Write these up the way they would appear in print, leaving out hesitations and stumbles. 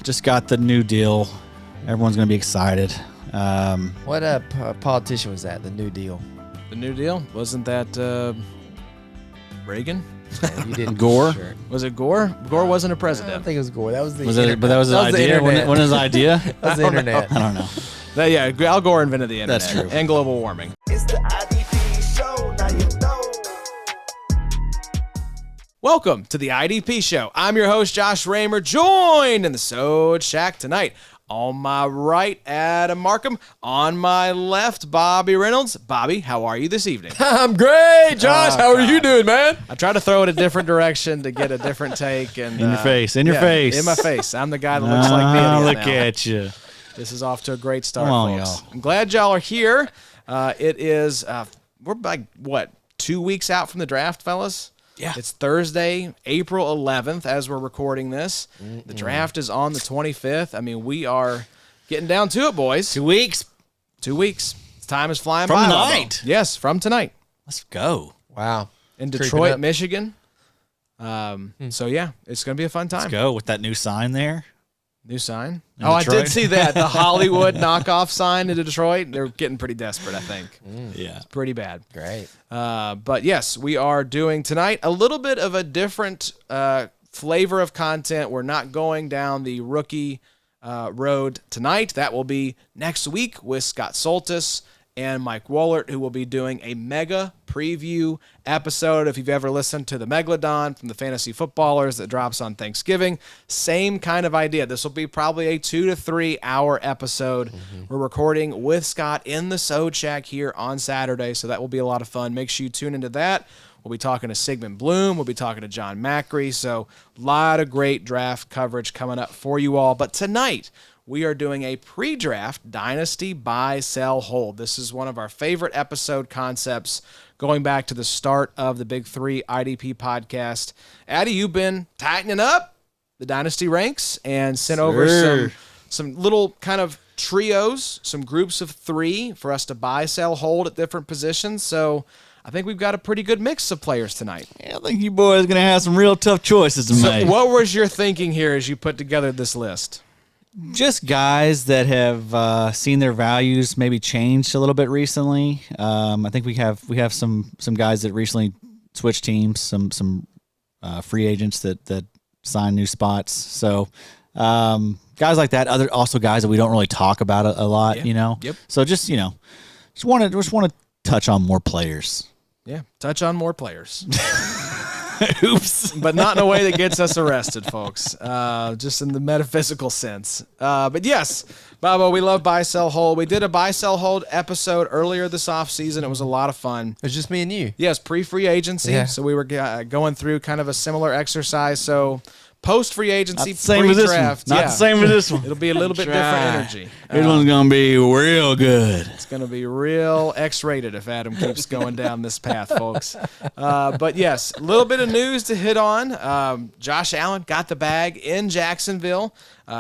just got the new deal. Everyone's going to be excited. What politician was that? The New Deal. The New Deal? Wasn't that Reagan? You didn't Gore? Sure. Was it Gore? Gore wasn't a I president. don't think it was Gore. That was the Was internet. it? But that was the idea. When was the idea? That was the internet. I don't know. Yeah, Al Gore invented the internet. That's true. And global warming. It's the IDP show, now you know. Welcome to the IDP show. I'm your host, Josh Raymer, joined in the Sode Shack tonight. On my right, Adam Markham. On my left, Bobby Reynolds. Bobby, how are you this evening? I'm great, Josh. How are you doing, man? I tried to throw it a different direction to get a different take. And In your face. In your face. In my face. I'm the guy that looks like the idiot Look now. at you. This is off to a great start, Come on, folks. y'all. I'm glad y'all are here. It is, we're like, 2 weeks out from the draft, fellas? Yeah. It's Thursday, April 11th, as we're recording this. The draft is on the 25th. I mean, we are getting down to it, boys. 2 weeks. 2 weeks. Time is flying From by. tonight? Yes, from tonight. Let's go. Wow. In Creeping Detroit, up. Michigan. So, yeah, it's going to be a fun time. Let's go with that new sign there. New sign. In I Detroit? did see that. The Hollywood knockoff sign in Detroit. They're getting pretty desperate, I think. Yeah. Pretty bad. Great. But yes, we are doing tonight a little bit of a different flavor of content. We're not going down the rookie road tonight. That will be next week with Scott Soltis and Mike Wollert, who will be doing a mega preview episode. If you've ever listened to the Megalodon from the Fantasy Footballers that drops on Thanksgiving, same kind of idea. This will be probably a 2 to 3 hour episode. We're recording with Scott in the Sode Shack here on Saturday, so that will be a lot of fun. Make sure you tune into that. We'll be talking to Sigmund Bloom. We'll be talking to John Macri. So a lot of great draft coverage coming up for you all. But tonight, we are doing a pre-draft Dynasty buy, sell, hold. This is one of our favorite episode concepts going back to the start of the Big Three IDP podcast. Addy, you've been tightening up the Dynasty ranks and sent over some little kind of trios, some groups of three for us to buy, sell, hold at different positions. So I think we've got a pretty good mix of players tonight. Yeah, I think you boys are going to have some real tough choices to So make. what was your thinking here as you put together this list? Just guys that have seen their values maybe changed a little bit recently. I think we have some guys that recently switched teams, some free agents that signed new spots. So guys like that. Also guys that we don't really talk about a lot. Yeah. You know. Yep. So just want to touch on more players. Yeah, touch on more players. Oops. But not in a way that gets us arrested, folks. Just in the metaphysical sense. But yes, Bobo, we love buy, sell, hold. We did a buy, sell, hold episode earlier this offseason. It was a lot of fun. It was just me and you. Yes, pre-free agency. Yeah. So we were going through kind of a similar exercise. So post-free agency, Not the same as this one. pre-draft. Not the same as this one. It'll be a little bit different energy. This one's gonna be real good. It's going to be real X-rated if Adam keeps going down this path, folks. But yes, a little bit of news to hit on. Josh Allen got the bag in Jacksonville.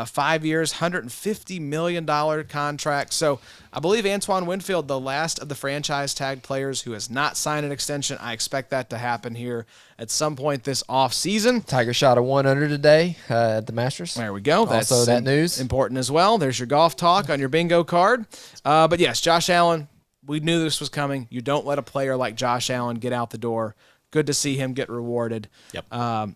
5 years, $150 million contract. So I believe Antoine Winfield, the last of the franchise tag players who has not signed an extension. I expect that to happen here at some point this offseason. Tiger shot a 100 today at the Masters. There we go. That's Also that news. important as well. There's your golf talk on your bingo card. But yes, Josh Allen, we knew this was coming. You don't let a player like Josh Allen get out the door. Good to see him get rewarded. Yep.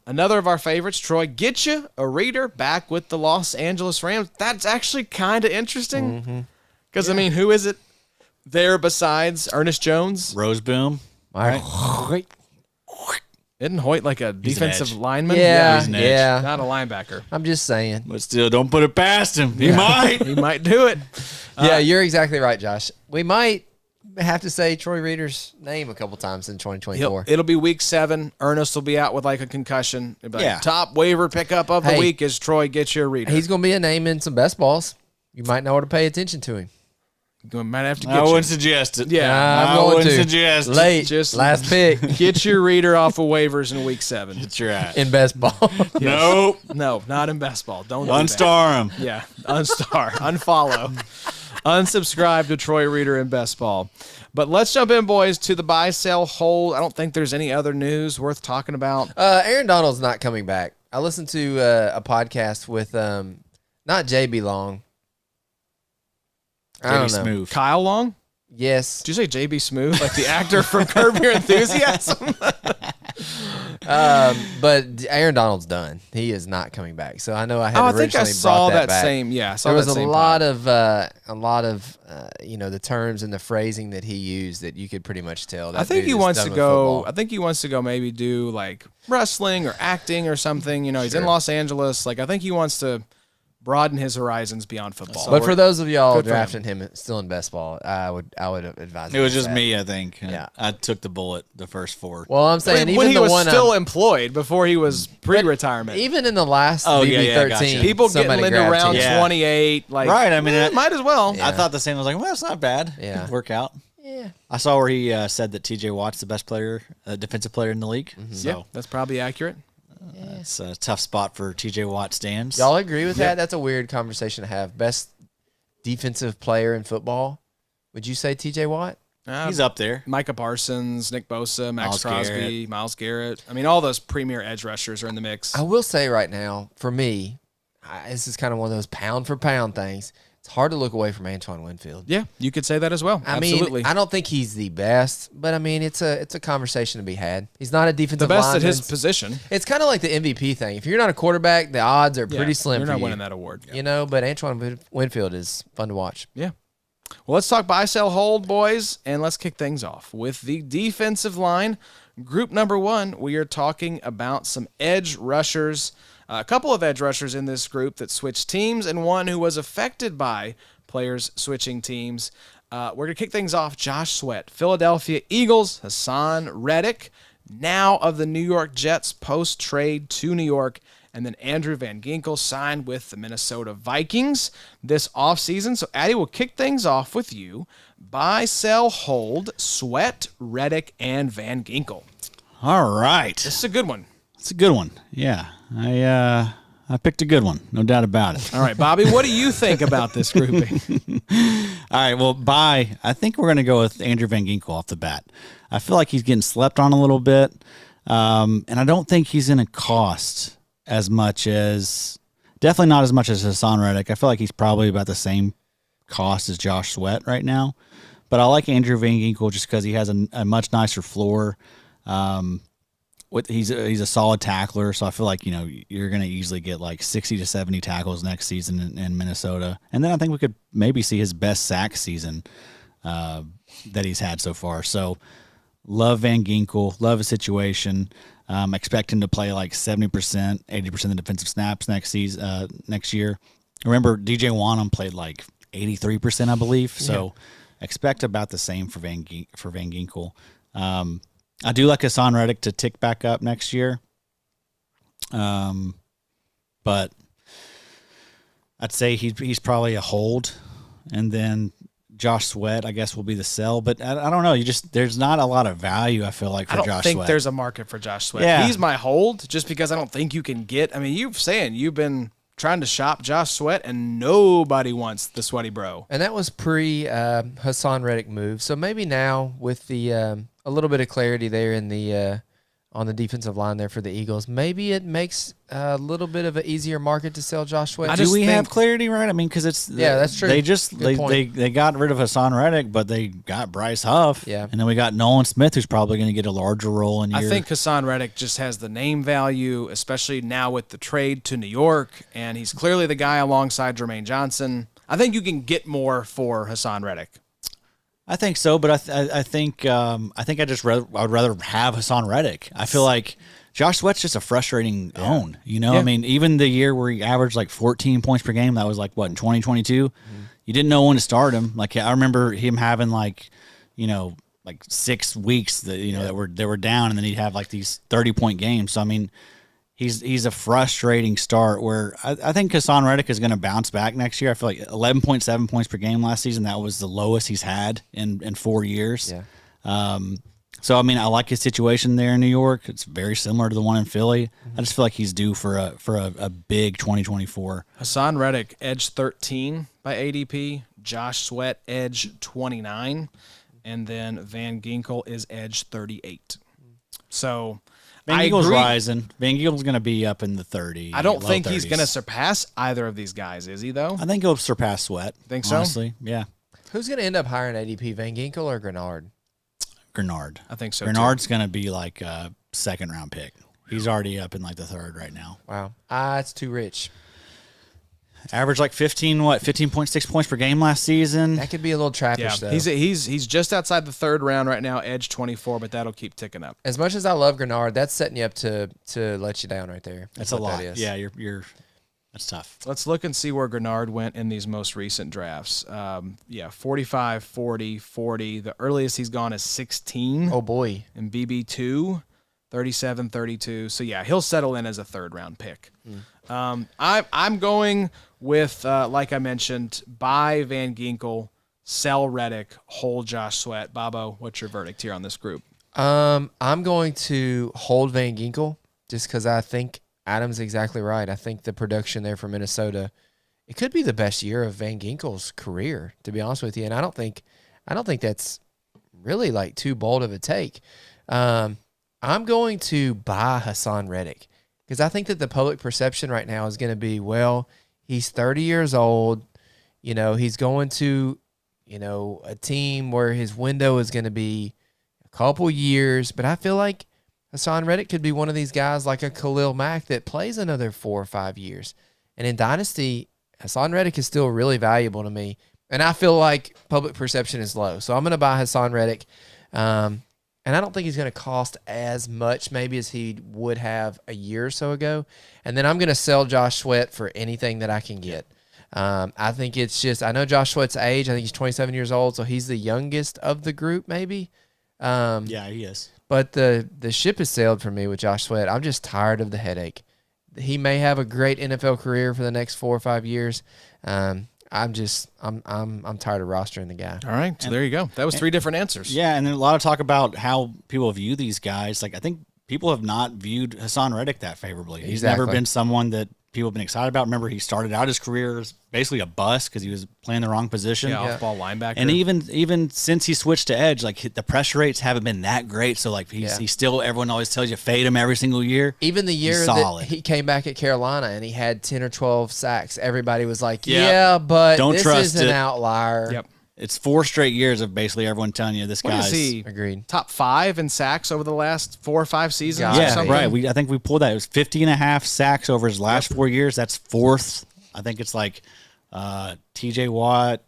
Another of our favorites, Troy Getcha, a reader, back with the Los Angeles Rams. That's actually kind of interesting. Because, I mean, who is it there besides Ernest Jones? Roseboom. Right. Isn't Hoyt like a He's an defensive edge. lineman? Yeah, he's an edge. yeah. Not a linebacker. I'm just saying. But still, don't put it past him. He might. He might do it. Yeah, you're exactly right, Josh. We might have to say Troy Reader's name a couple times in 2024. It'll be week 7. Ernest will be out with like a concussion. It'll be like, Yeah. top waiver pickup of the Hey. week is Troy Getcha, a reader. He's going to be a name in some best balls. You might know where to pay attention to him. You might have to get I you. wouldn't suggest it. Yeah, I'm I going wouldn't to. suggest it. Late, Just- last pick Get your reader off of waivers in week 7. That's right. in best ball. Nope. No, not in best ball. Don't do that. Unstar him. Yeah, unstar, unfollow, unsubscribe to Troy Reader in best ball. But let's jump in, boys, to the buy, sell, hold. I don't think there's any other news worth talking about. Aaron Donald's not coming back. I listened to a podcast with not Not JB Long. I don't know. Smooth. Kyle Long? Yes. Did you say JB Smooth, like the actor from Curb Your Enthusiasm? But Aaron Donald's done. He is not coming back. So I know I had originally I think I saw brought that that back. same. Yeah, I saw There was that a same lot pod. of the terms and the phrasing that he used that you could pretty much tell. That I think dude he is wants done to with go. football. I think he wants to go maybe do like wrestling or acting or something. You know, he's in Sure. Los Angeles. Like I think he wants to broaden his horizons beyond football. But for those of y'all Good for him. drafting him still in best ball, I would advise. It was against just that. me, I think. Yeah. I took the bullet the first 4. Well, I'm saying when even he the was one still employed before he was pre-retirement. even in the last Oh, yeah, yeah, BB13, gotcha. People getting somebody into grabbed round him. Yeah. 28. Like Right, I mean, might as well. Yeah. I thought the same. I was like, well, it's not bad. Yeah. Work out. Yeah. I saw where he said that TJ Watt's the best player, defensive player in the league. So Yeah, that's probably accurate. it's a tough spot for TJ Watt stands. Y'all agree with that? That's a weird conversation to have. Best defensive player in football? Would you say TJ Watt? He's up there. Micah Parsons, Nick Bosa, Max Myles Crosby, Garrett. Myles Garrett. I mean, all those premier edge rushers are in the mix. I will say right now, for me, this is kind of one of those pound for pound things. It's hard to look away from Antoine Winfield. Yeah, you could say that as well. I Absolutely. mean, I don't think he's the best, but I mean, it's a conversation to be had. He's not a defensive the best at lineman. his position. It's kind of like the MVP thing. If you're not a quarterback, the odds are pretty slim You're for not you. winning that award. You know, but Antoine Winfield is fun to watch. Yeah. Well, let's talk buy, sell, hold, boys, and let's kick things off with the defensive line. Group number 1, we are talking about some edge rushers. A couple of edge rushers in this group that switched teams, and one who was affected by players switching teams. We're going to kick things off. Josh Sweat, Philadelphia Eagles, Haason Reddick, now of the New York Jets post-trade to New York, and then Andrew Van Ginkel signed with the Minnesota Vikings this offseason. So, Addy, we'll kick things off with you. Buy, sell, hold, Sweat, Reddick, and Van Ginkel. All right. This is a good one. It's a good one. Yeah. I picked a good one. No doubt about it. All right, Bobby, what do you think about this grouping? All right. Well, I think we're going to go with Andrew Van Ginkel off the bat. I feel like he's getting slept on a little bit. And I don't think he's going to cost as much as, definitely not as much as Haason Reddick. I feel like he's probably about the same cost as Josh Sweat right now. But I like Andrew Van Ginkel just because he has a much nicer floor. He's a solid tackler, so I feel like you're going to easily get like 60 to 70 tackles next season in Minnesota. And then I think we could maybe see his best sack season that he's had so far. So love Van Ginkel, love his situation. Expect him to play like 70%, 80% of the defensive snaps next year. Remember, DJ Wanham played like 83%, I believe. So expect about the same for Van Ginkel. I do like Haason Reddick to tick back up next year. But I'd say he's probably a hold, and then Josh Sweat, I guess, will be the sell. But I don't know. There's not a lot of value, I feel like, for I don't Josh think Sweat. there's a market for Josh Sweat. Yeah. He's my hold just because I don't think you can get. I mean, you've been trying to shop Josh Sweat, and nobody wants the sweaty bro. And that was pre Haason Reddick move. So maybe now with the a little bit of clarity there in the on the defensive line there for the Eagles, maybe it makes a little bit of an easier market to sell Josh Sweat. Do we have clarity, right? I mean, because it's that's true. They just Good point. they got rid of Haason Reddick, but they got Bryce Huff. Yeah. And then we got Nolan Smith, who's probably going to get a larger role in year. I think Haason Reddick just has the name value, especially now with the trade to New York, and he's clearly the guy alongside Jermaine Johnson. I think you can get more for Haason Reddick. I think so, but I think I would rather have Haason Reddick. I feel like Josh Sweat's just a frustrating own. Yeah. I mean, even the year where he averaged like 14 points per game, that was like what in 2022. You didn't know when to start him. Like I remember him having like 6 weeks that they were down, and then he'd have like these 30-point games. So I mean, he's a frustrating start. Where I think Haason Reddick is going to bounce back next year. I feel like 11.7 points per game last season. That was the lowest he's had in 4 years. Yeah. So I mean, I like his situation there in New York. It's very similar to the one in Philly. I just feel like he's due for a big 2024. Haason Reddick, edge 13 by ADP. Josh Sweat, edge 29. And then Van Ginkel is edge 38. So Van I Ginkel's agree. rising. Van Ginkel's going to be up in the 30s. I don't think he's going to surpass either of these guys, is he, though? I think he'll surpass Sweat. Think so? Honestly, yeah. Who's going to end up higher in ADP, Van Ginkel or Grenard? Grenard. I think so, Grenard's going to be like a second-round pick. He's already up in like the third right now. Wow. It's too rich. Average like 15.6 points per game last season. That could be a little trappish, though. He's just outside the third round right now, edge 24, but that'll keep ticking up. As much as I love Grenard, that's setting you up to let you down right there. That's a lot. That is. Yeah, you're that's tough. Let's look and see where Grenard went in these most recent drafts. 45, 40, 40. The earliest he's gone is 16. Oh, boy. And BB2, 37, 32. So, yeah, he'll settle in as a third-round pick. I'm going with, like I mentioned, buy Van Ginkel, sell Reddick, hold Josh Sweat. Bobo, what's your verdict here on this group? I'm going to hold Van Ginkel just because I think Adam's exactly right. I think the production there for Minnesota, it could be the best year of Van Ginkel's career, to be honest with you. And I don't think that's really like too bold of a take. I'm going to buy Haason Reddick because I think that the public perception right now is going to be, well, he's 30 years old. You know, he's going to, a team where his window is going to be a couple years. But I feel like Haason Reddick could be one of these guys like a Khalil Mack that plays another 4 or 5 years. And in Dynasty, Haason Reddick is still really valuable to me. And I feel like public perception is low. So I'm going to buy Haason Reddick. And I don't think he's going to cost as much maybe as he would have a year or so ago. And then I'm going to sell Josh Sweat for anything that I can get. I think it's just, I know Josh Sweat's age. I think he's 27 years old, so he's the youngest of the group maybe. Yeah, he is. But the ship has sailed for me with Josh Sweat. I'm just tired of the headache. He may have a great NFL career for the next 4 or 5 years. I'm tired of rostering the guy. All right, so there you go. That was 3 different answers. Yeah, and then a lot of talk about how people view these guys. Like I think people have not viewed Haason Reddick that favorably. He's never been someone that people have been excited about. Remember, he started out his career as basically a bust because he was playing the wrong position. Yeah, off-ball linebacker. And even since he switched to edge, like the pressure rates haven't been that great. So like he's still, everyone always tells you fade him every single year. Even the year that he came back at Carolina and he had 10 or 12 sacks, everybody was like, but don't this trust is an it. outlier. Yep. It's 4 straight years of basically everyone telling you this What guy's is he? Agreed. Top 5 in sacks over the last 4 or 5 seasons? Yeah, or something? right. I think we pulled that. It was 50.5 sacks over his last 4 years. That's 4th. I think it's like T.J. Watt,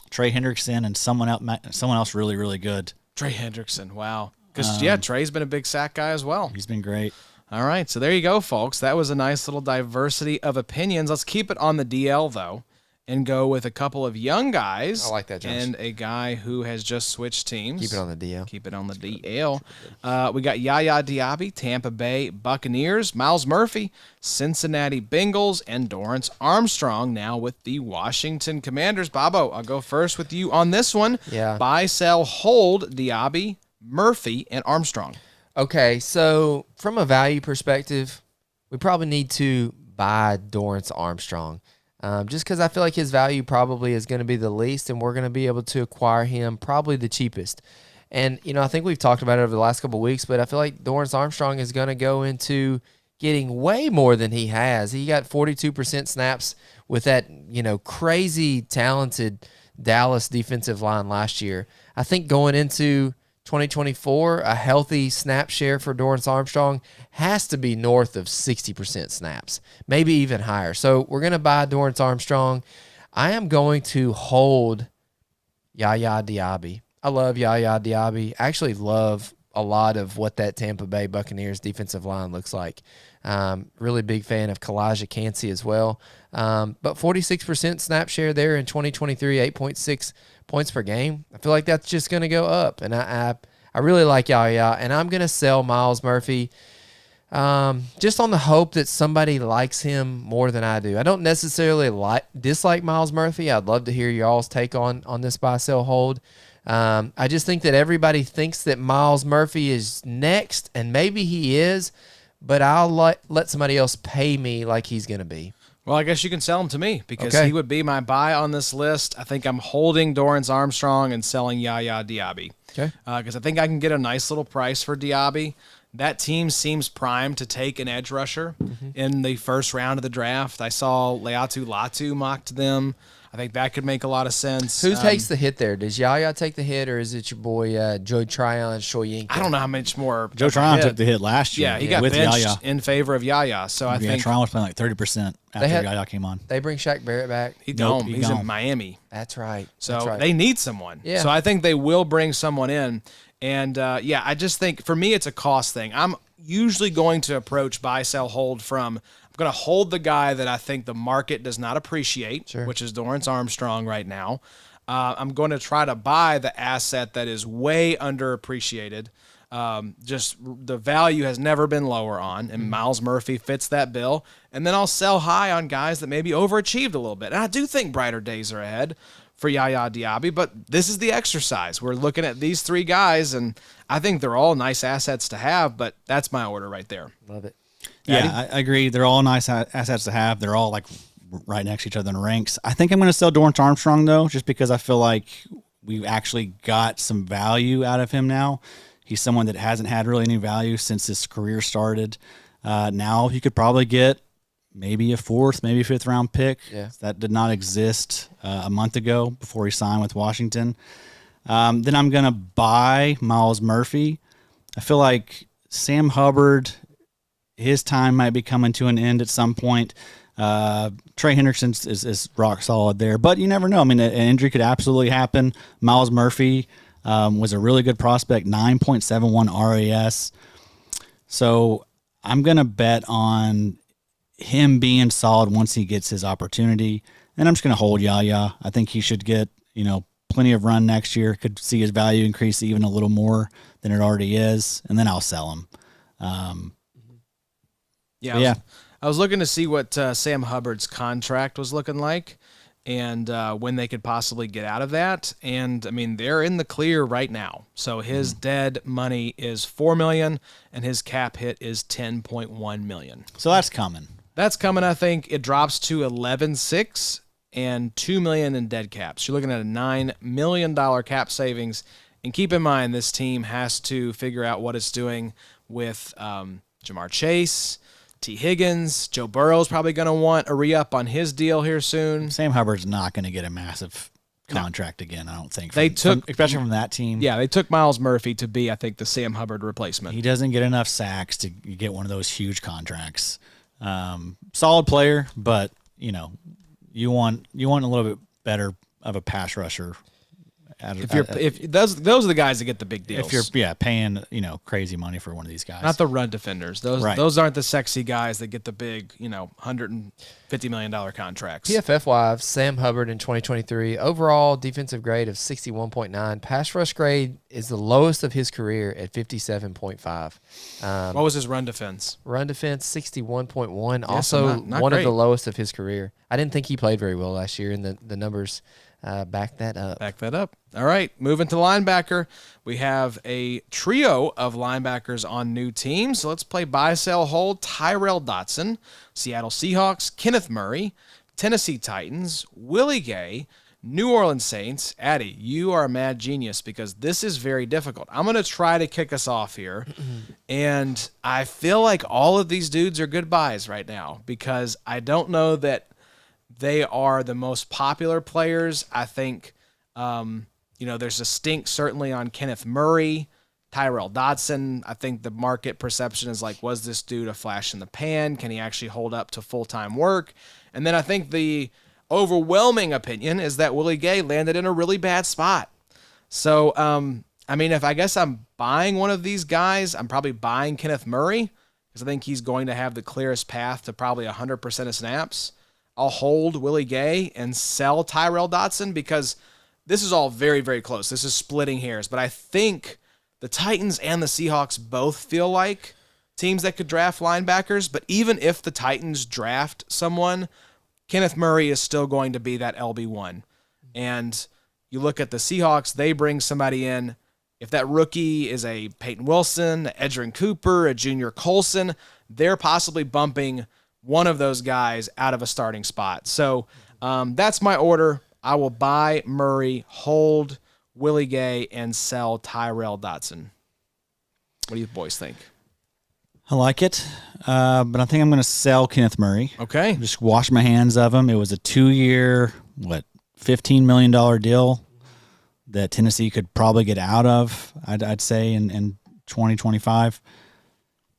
Trey Hendrickson, and someone else really, really good. Trey Hendrickson. Wow. Because Trey's been a big sack guy as well. He's been great. All right, so there you go, folks. That was a nice little diversity of opinions. Let's keep it on the DL though, and go with a couple of young guys. I like that, Josh. And a guy who has just switched teams. Keep it on the DL. Keep it on the DL. We got Yaya Diaby, Tampa Bay Buccaneers, Myles Murphy, Cincinnati Bengals, and Dorance Armstrong now with the Washington Commanders. Bobo, I'll go first with you on this one. Yeah. Buy, sell, hold Diaby, Murphy, and Armstrong. Okay, so from a value perspective, we probably need to buy Dorance Armstrong. Just because I feel like his value probably is going to be the least, and we're going to be able to acquire him probably the cheapest. And, I think we've talked about it over the last couple of weeks, but I feel like Dorance Armstrong is going to go into getting way more than he has. He got 42% snaps with that, crazy talented Dallas defensive line last year. I think going into 2024, a healthy snap share for Dorance Armstrong has to be north of 60% snaps, maybe even higher. So we're going to buy Dorance Armstrong. I am going to hold Yaya Diaby. I love Yaya Diaby. I actually love a lot of what that Tampa Bay Buccaneers defensive line looks like. Really big fan of Kalijah Cansey as well. But 46% snap share there in 2023, 8.6 points per game. I feel like that's just going to go up. And I really like Yaya. And I'm going to sell Myles Murphy just on the hope that somebody likes him more than I do. I don't necessarily dislike Myles Murphy. I'd love to hear y'all's take on this buy, sell, hold. I just think that everybody thinks that Myles Murphy is next, and maybe he is, but I'll let somebody else pay me like he's going to be. Well, I guess you can sell him to me because he would be my buy on this list. I think I'm holding Dorance Armstrong and selling Yaya Diaby. Okay. Because I think I can get a nice little price for Diaby. that team seems primed to take an edge rusher in the first round of the draft. I saw Leatu Latu mocked them. I think that could make a lot of sense. Who takes the hit there? Does Yaya take the hit, or is it your boy Joe Tryon Shoyinka? I don't know how much more. Joe Tryon took the hit last year. Yeah, he got with benched Yaya. in favor of Yaya. So I think Tryon was playing like 30% after Yaya came on. They bring Shaq Barrett back. he's gone. in Miami. That's right. So That's right. they need someone. Yeah. So I think they will bring someone in. And I just think for me it's a cost thing. I'm usually going to approach buy, sell, hold from I'm going to hold the guy that I think the market does not appreciate, which is Dorance Armstrong right now. I'm going to try to buy the asset that is way underappreciated. Just the value has never been lower on, and Myles Murphy fits that bill. And then I'll sell high on guys that maybe overachieved a little bit. And I do think brighter days are ahead for Yaya Diaby, but this is the exercise. We're looking at these three guys, and I think they're all nice assets to have, but that's my order right there. Love it. Yeah, I agree. They're all nice assets to have. They're all like right next to each other in ranks. I think I'm going to sell Dorance Armstrong, though, just because I feel like we've actually got some value out of him now. He's someone that hasn't had really any value since his career started. Now you could probably get maybe a 4th, maybe 5th round pick. Yeah. That did not exist a month ago before he signed with Washington. Then I'm going to buy Myles Murphy. I feel like Sam Hubbard, his time might be coming to an end at some point. Trey Hendrickson is rock solid there, but you never know. I mean, an injury could absolutely happen. Myles Murphy was a really good prospect, 9.71 RAS. So I'm going to bet on him being solid once he gets his opportunity. And I'm just going to hold Yaya. I think he should get, plenty of run next year. Could see his value increase even a little more than it already is. And then I'll sell him. I was looking to see what Sam Hubbard's contract was looking like and when they could possibly get out of that. And, I mean, they're in the clear right now. So his dead money is $4 million, and his cap hit is $10.1 million. So that's coming. That's coming, I think. It drops to 11.6 and $2 million in dead caps. You're looking at a $9 million cap savings. And keep in mind, this team has to figure out what it's doing with Jamar Chase, T. Higgins. Joe Burrow's probably going to want a re-up on his deal here soon. Sam Hubbard's not going to get a massive contract again, I don't think. Especially from that team. Yeah, they took Myles Murphy to be, I think, the Sam Hubbard replacement. He doesn't get enough sacks to get one of those huge contracts. Solid player, but you want a little bit better of a pass rusher. If those are the guys that get the big deals. If you're paying crazy money for one of these guys, not the run defenders. Those aren't the sexy guys that get the big $150 million contracts. PFF wise, Sam Hubbard in 2023 overall defensive grade of 61.9. Pass rush grade is the lowest of his career at 57.5. What was his run defense? Run defense 61.1. Yeah, also so not one great. of the lowest of his career. I didn't think he played very well last year, and the numbers back that up. Back that up. All right, moving to linebacker. We have a trio of linebackers on new teams. So let's play buy, sell, hold. Tyrel Dodson, Seattle Seahawks, Kenneth Murray, Tennessee Titans, Willie Gay, New Orleans Saints. Addy, you are a mad genius because this is very difficult. I'm going to try to kick us off here. And I feel like all of these dudes are good buys right now because I don't know that they are the most popular players. I think, there's a stink certainly on Kenneth Murray, Tyrel Dodson. I think the market perception is like, was this dude a flash in the pan? Can he actually hold up to full-time work? And then I think the overwhelming opinion is that Willie Gay landed in a really bad spot. So, if I guess I'm buying one of these guys, I'm probably buying Kenneth Murray because I think he's going to have the clearest path to probably 100% of snaps. I'll hold Willie Gay and sell Tyrel Dodson because this is all very, very close. This is splitting hairs. But I think the Titans and the Seahawks both feel like teams that could draft linebackers. But even if the Titans draft someone, Kenneth Murray is still going to be that LB1. And you look at the Seahawks, they bring somebody in. If that rookie is a Peyton Wilson, a Edgerrin Cooper, a Junior Colson, they're possibly bumping one of those guys out of a starting spot. So that's my order. I will buy Murray, hold Willie Gay, and sell Tyrel Dodson. What do you boys think? I like it, but I think I'm going to sell Kenneth Murray. Okay. Just wash my hands of him. It was a 2-year, $15 million deal that Tennessee could probably get out of, I'd say, in 2025.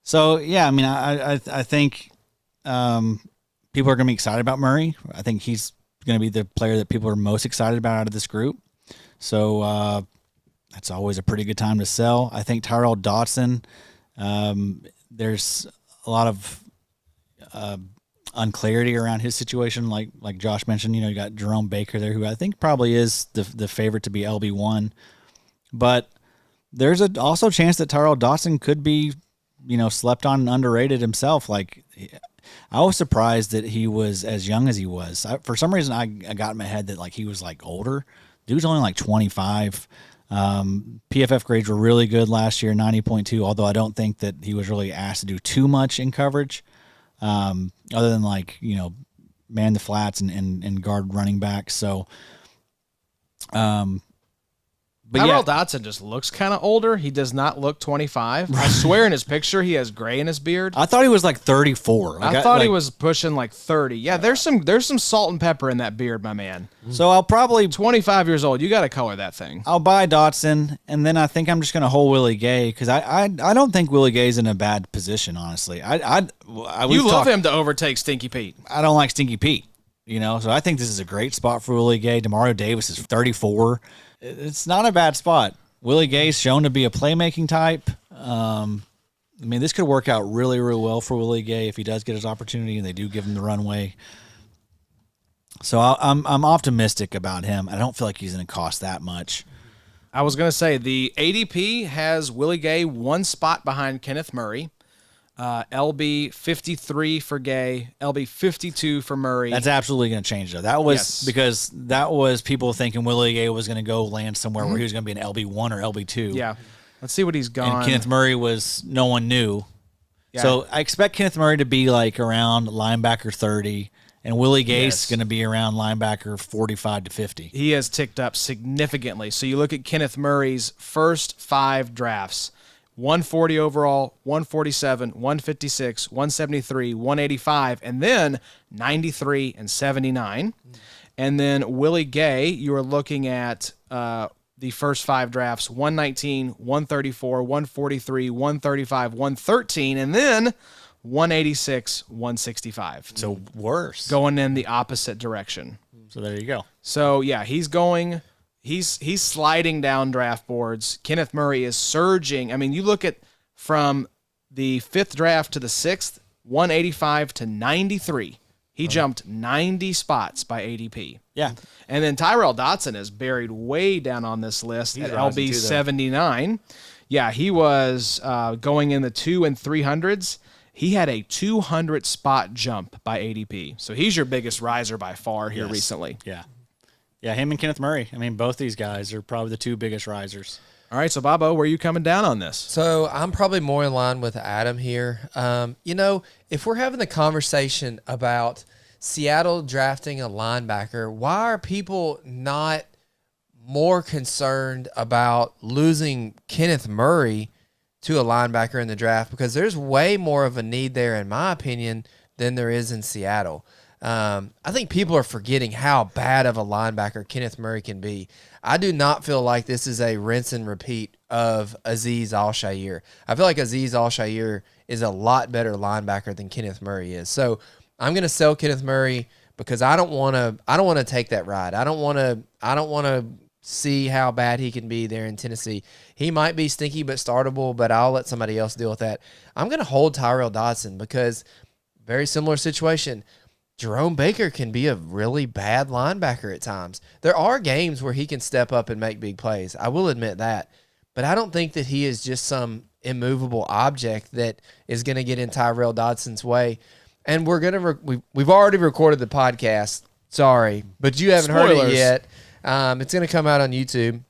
So, yeah, I mean, I think people are going to be excited about Murray. I think he's going to be the player that people are most excited about out of this group. So that's always a pretty good time to sell. I think Tyrel Dodson, there's a lot of unclarity around his situation, like Josh mentioned. You got Jerome Baker there, who I think probably is the favorite to be LB1. But there's also a chance that Tyrel Dodson could be, slept on and underrated himself. Like, I was surprised that he was as young as he was. For some reason, I got in my head that he was older. Dude's only 25. PFF grades were really good last year, 90.2, although I don't think that he was really asked to do too much in coverage, other than man the flats and guard running back. So, but Tyrel Dodson just looks kind of older. He does not look 25. I swear in his picture he has gray in his beard. I thought he was 34. I thought he was pushing 30. Yeah, there's some salt and pepper in that beard, my man. So I'll probably 25 years old. You got to color that thing. I'll buy Dodson, and then I think I'm just going to hold Willie Gay because I don't think Willie Gay's in a bad position, honestly. You love him to overtake Stinky Pete. I don't like Stinky Pete, so I think this is a great spot for Willie Gay. Demario Davis is 34. It's not a bad spot. Willie Gay's shown to be a playmaking type. This could work out really, really well for Willie Gay if he does get his opportunity and they do give him the runway. So I'm optimistic about him. I don't feel like he's going to cost that much. I was going to say the ADP has Willie Gay one spot behind Kenneth Murray. LB 53 for Gay, LB 52 for Murray. That's absolutely going to change, though. That was because that was people thinking Willie Gay was going to go land somewhere where he was going to be an LB1 or LB2. Yeah. Let's see what he's gone. And Kenneth Murray was no one knew. Yeah. So I expect Kenneth Murray to be around linebacker 30, and Willie Gay's going to be around linebacker 45 to 50. He has ticked up significantly. So you look at Kenneth Murray's first 5 drafts. 140 overall, 147, 156, 173, 185, and then 93 and 79. And then Willie Gay, you are looking at the first 5 drafts, 119, 134, 143, 135, 113, and then 186, 165. So worse. Going in the opposite direction. So there you go. So, yeah, he's sliding down draft boards. Kenneth Murray is surging. I mean, you look at from the 5th draft to the 6th, 185 to 93. He jumped 90 spots by ADP. Yeah. And then Tyrel Dodson is buried way down on this list at LB 79. Yeah, he was going in the 200s and 300s. He had a 200 spot jump by ADP. So he's your biggest riser by far here recently. Yeah. Yeah, him and Kenneth Murray. I mean, both these guys are probably the 2 biggest risers. All right, so Bobo, where are you coming down on this? So I'm probably more in line with Adam here. If we're having the conversation about Seattle drafting a linebacker, why are people not more concerned about losing Kenneth Murray to a linebacker in the draft? Because there's way more of a need there, in my opinion, than there is in Seattle. I think people are forgetting how bad of a linebacker Kenneth Murray can be. I do not feel like this is a rinse and repeat of Azeez Al-Shaair. I feel like Azeez Al-Shaair is a lot better linebacker than Kenneth Murray is. So I'm going to sell Kenneth Murray because I don't want to take that ride. I don't want to see how bad he can be there in Tennessee. He might be stinky but startable, but I'll let somebody else deal with that. I'm going to hold Tyrel Dodson because very similar situation. Jerome Baker can be a really bad linebacker at times. There are games where he can step up and make big plays. I will admit that. But I don't think that he is just some immovable object that is going to get in Tyrel Dodson's way. And we're going to we've already recorded the podcast. Sorry, but you haven't heard it yet. It's going to come out on YouTube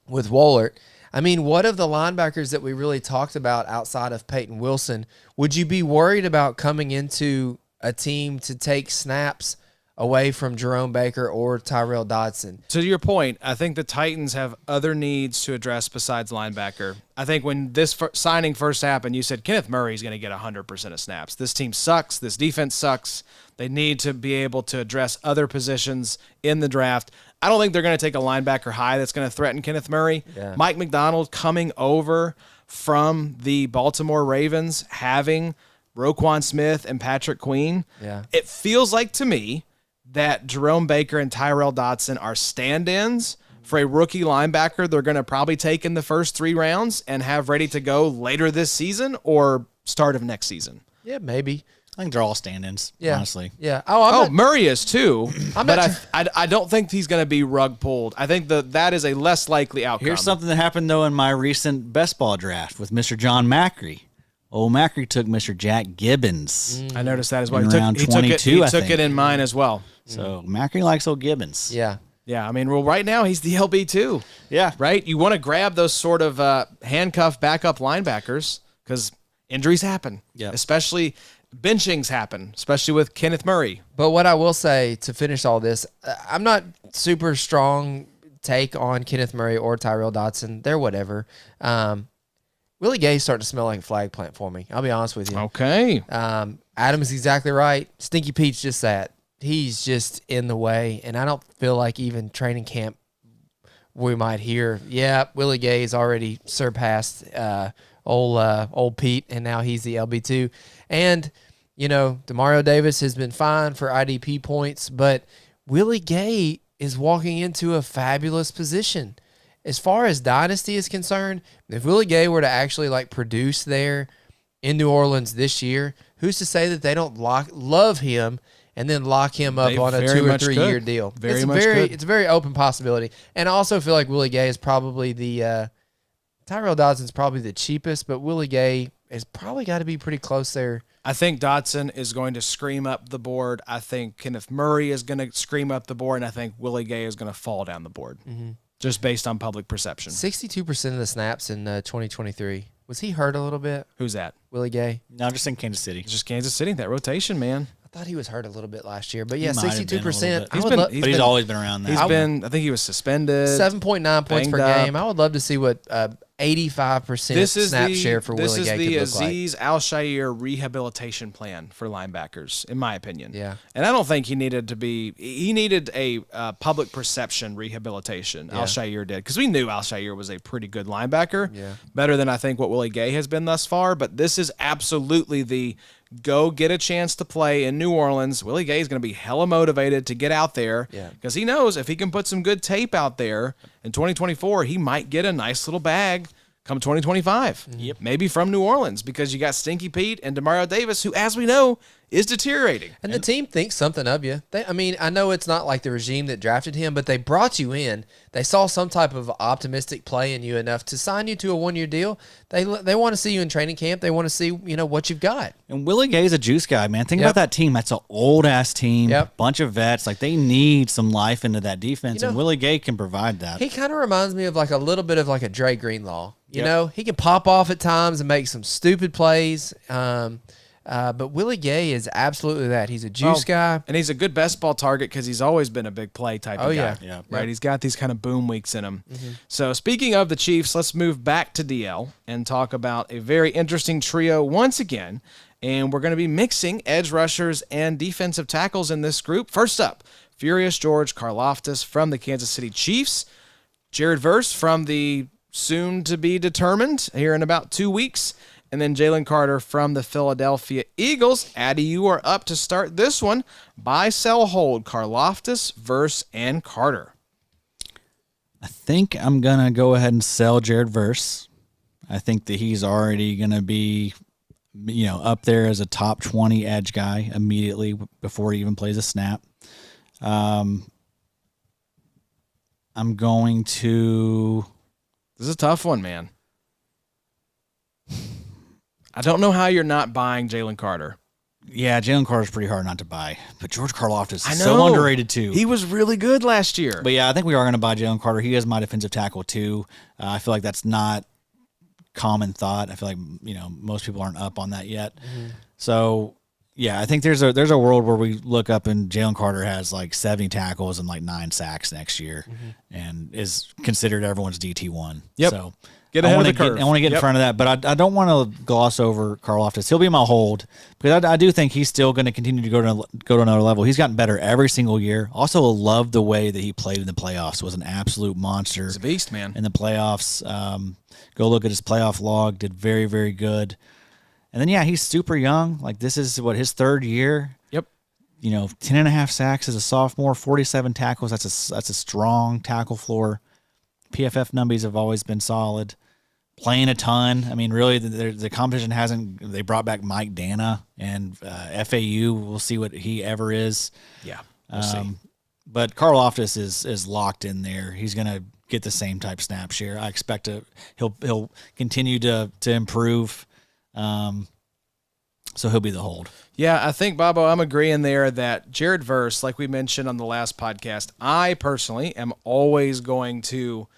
with Wohlert. I mean, what of the linebackers that we really talked about outside of Peyton Wilson? Would you be worried about coming into a team to take snaps away from Jerome Baker or Tyrel Dodson. To your point, I think the Titans have other needs to address besides linebacker. I think when this signing first happened, you said Kenneth Murray is going to get 100% of snaps. This team sucks. This defense sucks. They need to be able to address other positions in the draft. I don't think they're going to take a linebacker high that's going to threaten Kenneth Murray. Yeah. Mike McDonald coming over from the Baltimore Ravens, having Roquan Smith and Patrick Queen. Yeah. It feels like to me that Jerome Baker and Tyrel Dodson are stand-ins for a rookie linebacker they're going to probably take in the first 3 rounds and have ready to go later this season or start of next season. Yeah, maybe. I think they're all stand-ins, Yeah. honestly. Yeah. Oh, Murray is too, I'm but not I don't think he's going to be rug pulled. I think that is a less likely outcome. Here's something that happened, though, in my recent best ball draft with Mr. John Macri. Old Macri took Mr. Jack Gibbons. I noticed that as well. In round He 22, I took think. it in mine as well. So Macri likes old Gibbons. Yeah. Yeah, I mean, well, right now he's the LB too. Yeah. Right? You want to grab those sort of handcuff backup linebackers because injuries happen. Yeah. Especially benchings happen, especially with Kenneth Murray. But what I will say to finish all this, I'm not super strong take on Kenneth Murray or Tyrel Dodson. They're whatever. Willie Gay's starting to smell like a flag plant for me. I'll be honest with you. Okay. Adam is exactly right. Stinky Pete's just that. He's just in the way, and I don't feel like even training camp we might hear, yeah, Willie Gay's already surpassed old Pete, and now he's the LB2. And, you know, Demario Davis has been fine for IDP points, but Willie Gay is walking into a fabulous position. As far as Dynasty is concerned, if Willie Gay were to actually like produce there in New Orleans this year, who's to say that they don't love him and then lock him up They on a very 2 or much 3 could. year deal? Very much could. It's a very open possibility. And I also feel like Willie Gay is probably the Tyrel Dodson's probably the cheapest, but Willie Gay has probably got to be pretty close there. I think Dodson is going to scream up the board. I think Kenneth Murray is going to scream up the board, and I think Willie Gay is going to fall down the board, just based on public perception. 62% of the snaps in 2023. Was he hurt a little bit, Who's that? Willie Gay? No, just in Kansas City. It's just Kansas City, that rotation, man. I thought he was hurt a little bit last year, but yeah, He might have been a little 62%. bit. I He's would been- love But he's always been around that. He's been, I think he was suspended. 7.9 points per banged up. game. I would love to see what 85% snap share for Willie Gay could look This is the like. Aziz Al-Shaair rehabilitation plan for linebackers, in my opinion. Yeah. And I don't think he needed a public perception rehabilitation. Yeah. Al-Shaair did, because we knew Al-Shaair was a pretty good linebacker. Yeah. Better than I think what Willie Gay has been thus far. But this is absolutely the go get a chance to play in New Orleans. Willie Gay is going to be hella motivated to get out there Yeah. because he knows if he can put some good tape out there in 2024, he might get a nice little bag come 2025. Yep. Maybe from New Orleans, because you got Stinky Pete and Demario Davis, who, as we know, is deteriorating. And the team thinks something of you. I know it's not like the regime that drafted him, but they brought you in. They saw some type of optimistic play in you enough to sign you to a 1-year deal. They want to see you in training camp. They want to see what you've got. And Willie Gay's a juice guy, man. Think Yep. about that team. That's an old-ass team, Yep. bunch of vets. Like, they need some life into that defense, You know, and Willie Gay can provide that. He kind of reminds me of like a little bit of like a Dre Greenlaw. You Yep. know, he can pop off at times and make some stupid plays. But Willie Gay is absolutely that. He's a juice guy. And he's a good best ball target because he's always been a big play type of guy. yeah. Yeah. Right? Yep. He's got these kind of boom weeks in him. So speaking of the Chiefs, let's move back to DL and talk about a very interesting trio once again. And we're going to be mixing edge rushers and defensive tackles in this group. First up, Furious George Karlaftis from the Kansas City Chiefs. Jared Verse from the soon-to-be-determined here in about 2 weeks. And then Jalen Carter from the Philadelphia Eagles. Addy, you are up to start this one. Buy, sell, hold. Karlaftis, Verse, and Carter. I think I'm going to go ahead and sell Jared Verse. I think that he's already going to be, up there as a top 20 edge guy immediately before he even plays a snap. I'm going to... This is a tough one, man. I don't know how you're not buying Jalen Carter. Yeah, Jalen Carter's pretty hard not to buy. But George Karlaftis I is know. so underrated, too. He was really good last year. But yeah, I think we are going to buy Jalen Carter. He is my defensive tackle too. I feel like that's not common thought. I feel like most people aren't up on that yet. So Yeah, I think there's a world where we look up and Jalen Carter has like 70 tackles and like 9 sacks next year, and is considered everyone's DT1. Yep. So Get ahead of the curve. I want to get in front of that, but I don't want to gloss over Karlaftis. He'll be my hold because I do think he's still going to continue to go to another level. He's gotten better every single year. Also, love the way that he played in the playoffs. Was an absolute monster. He's a beast, man. In the playoffs. Go look at his playoff log. Did very, very good. And then, yeah, he's super young. Like, this is, his third year? Yep. 10.5 sacks as a sophomore, 47 tackles. That's a strong tackle floor. PFF numbies have always been solid. Playing a ton. I mean, really, the competition hasn't – they brought back Mike Dana and FAU. We'll see what he ever is. Yeah, we'll see. But Karlaftis is locked in there. He's going to get the same type snap share. I expect he'll continue to improve. So he'll be the hold. Yeah, I think, Bobo, I'm agreeing there that Jared Verse, like we mentioned on the last podcast, I personally am always going to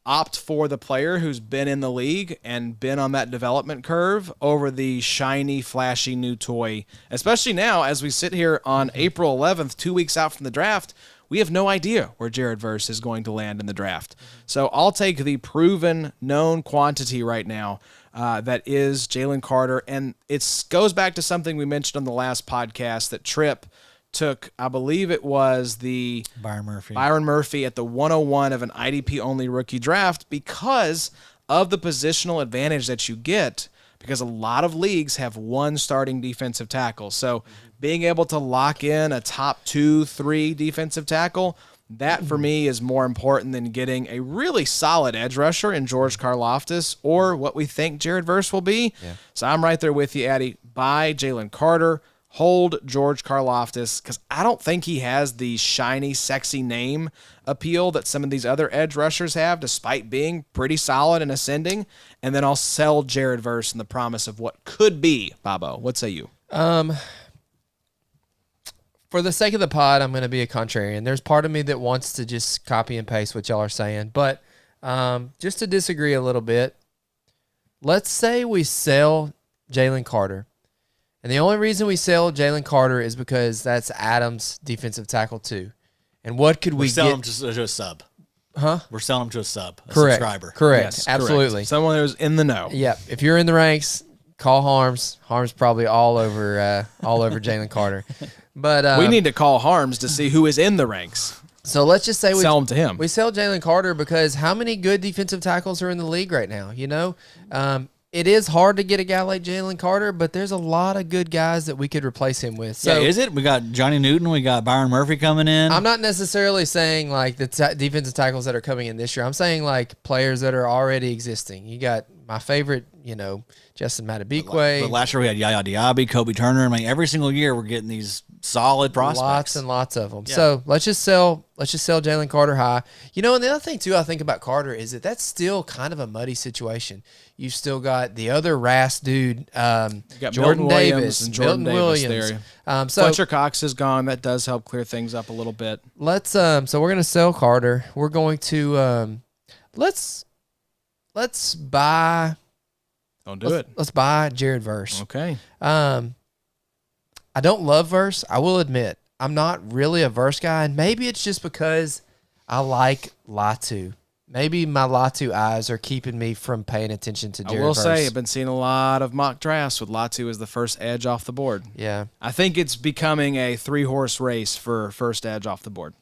opt for the player who's been in the league and been on that development curve over the shiny, flashy new toy. Especially now, as we sit here on April 11th, 2 weeks out from the draft, we have no idea where Jared Verse is going to land in the draft. So I'll take the proven, known quantity right now. That is Jalen Carter. And it goes back to something we mentioned on the last podcast that Tripp took, I believe it was the Byron Murphy at the 101 of an IDP-only rookie draft because of the positional advantage that you get because a lot of leagues have one starting defensive tackle. So being able to lock in a top 2-3 defensive tackle, that for me is more important than getting a really solid edge rusher in George Karlaftis or what we think Jared Verse will be. Yeah. So I'm right there with you, Addy. Buy Jalen Carter, hold George Karlaftis, because I don't think he has the shiny, sexy name appeal that some of these other edge rushers have, despite being pretty solid and ascending. And then I'll sell Jared Verse in the promise of what could be. Bobo, what say you? For the sake of the pod, I'm going to be a contrarian. There's part of me that wants to just copy and paste what y'all are saying. But just to disagree a little bit, let's say we sell Jalen Carter. And the only reason we sell Jalen Carter is because that's Adams' defensive tackle too. And what could we sell get? Him to a sub. Huh? We're selling him to a sub, a correct. subscriber. Correct. Yes, absolutely. Correct. Someone who's in the know. Yeah. If you're in the ranks, call Harms. Harms probably all over Jalen Carter. But we need to call Harms to see who is in the ranks. So let's just say we sell him to him. We sell Jalen Carter because how many good defensive tackles are in the league right now? It is hard to get a guy like Jalen Carter, but there's a lot of good guys that we could replace him with. So yeah, is it? We got Johnny Newton. We got Byron Murphy coming in. I'm not necessarily saying like the defensive tackles that are coming in this year. I'm saying like players that are already existing. You got my favorite, Justin Matabikwe. But last year we had Yaya Diaby, Kobe Turner. I mean, every single year we're getting these solid prospects. Lots and lots of them. Yeah. So let's just sell Jalen Carter high. And the other thing too I think about Carter is that's still kind of a muddy situation. You've still got the other RAS dude, Jordan Davis, and Jordan Milton Davis Williams. There. So Fletcher Cox is gone. That does help clear things up a little bit. Let's so we're gonna sell Carter. We're going to let's buy. Don't do it. Let's buy Jared Verse. Okay. I don't love Verse. I will admit I'm not really a Verse guy, and maybe it's just because I like Latu. Maybe my Latu eyes are keeping me from paying attention to Jared Verse. I will say I've been seeing a lot of mock drafts with Latu as the first edge off the board. Yeah. I think it's becoming a 3-horse race for first edge off the board.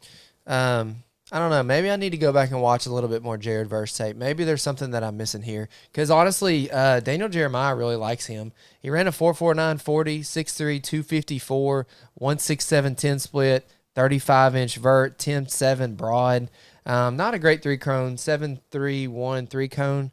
I don't know. Maybe I need to go back and watch a little bit more Jared Verse tape. Maybe there's something that I'm missing here. Because honestly, Daniel Jeremiah really likes him. He ran a 4.49 40, 6'3", 254, 1.67 10 split, 35-inch vert, 10.7 broad. Not a great 3-cone, 7.3 1 3-cone.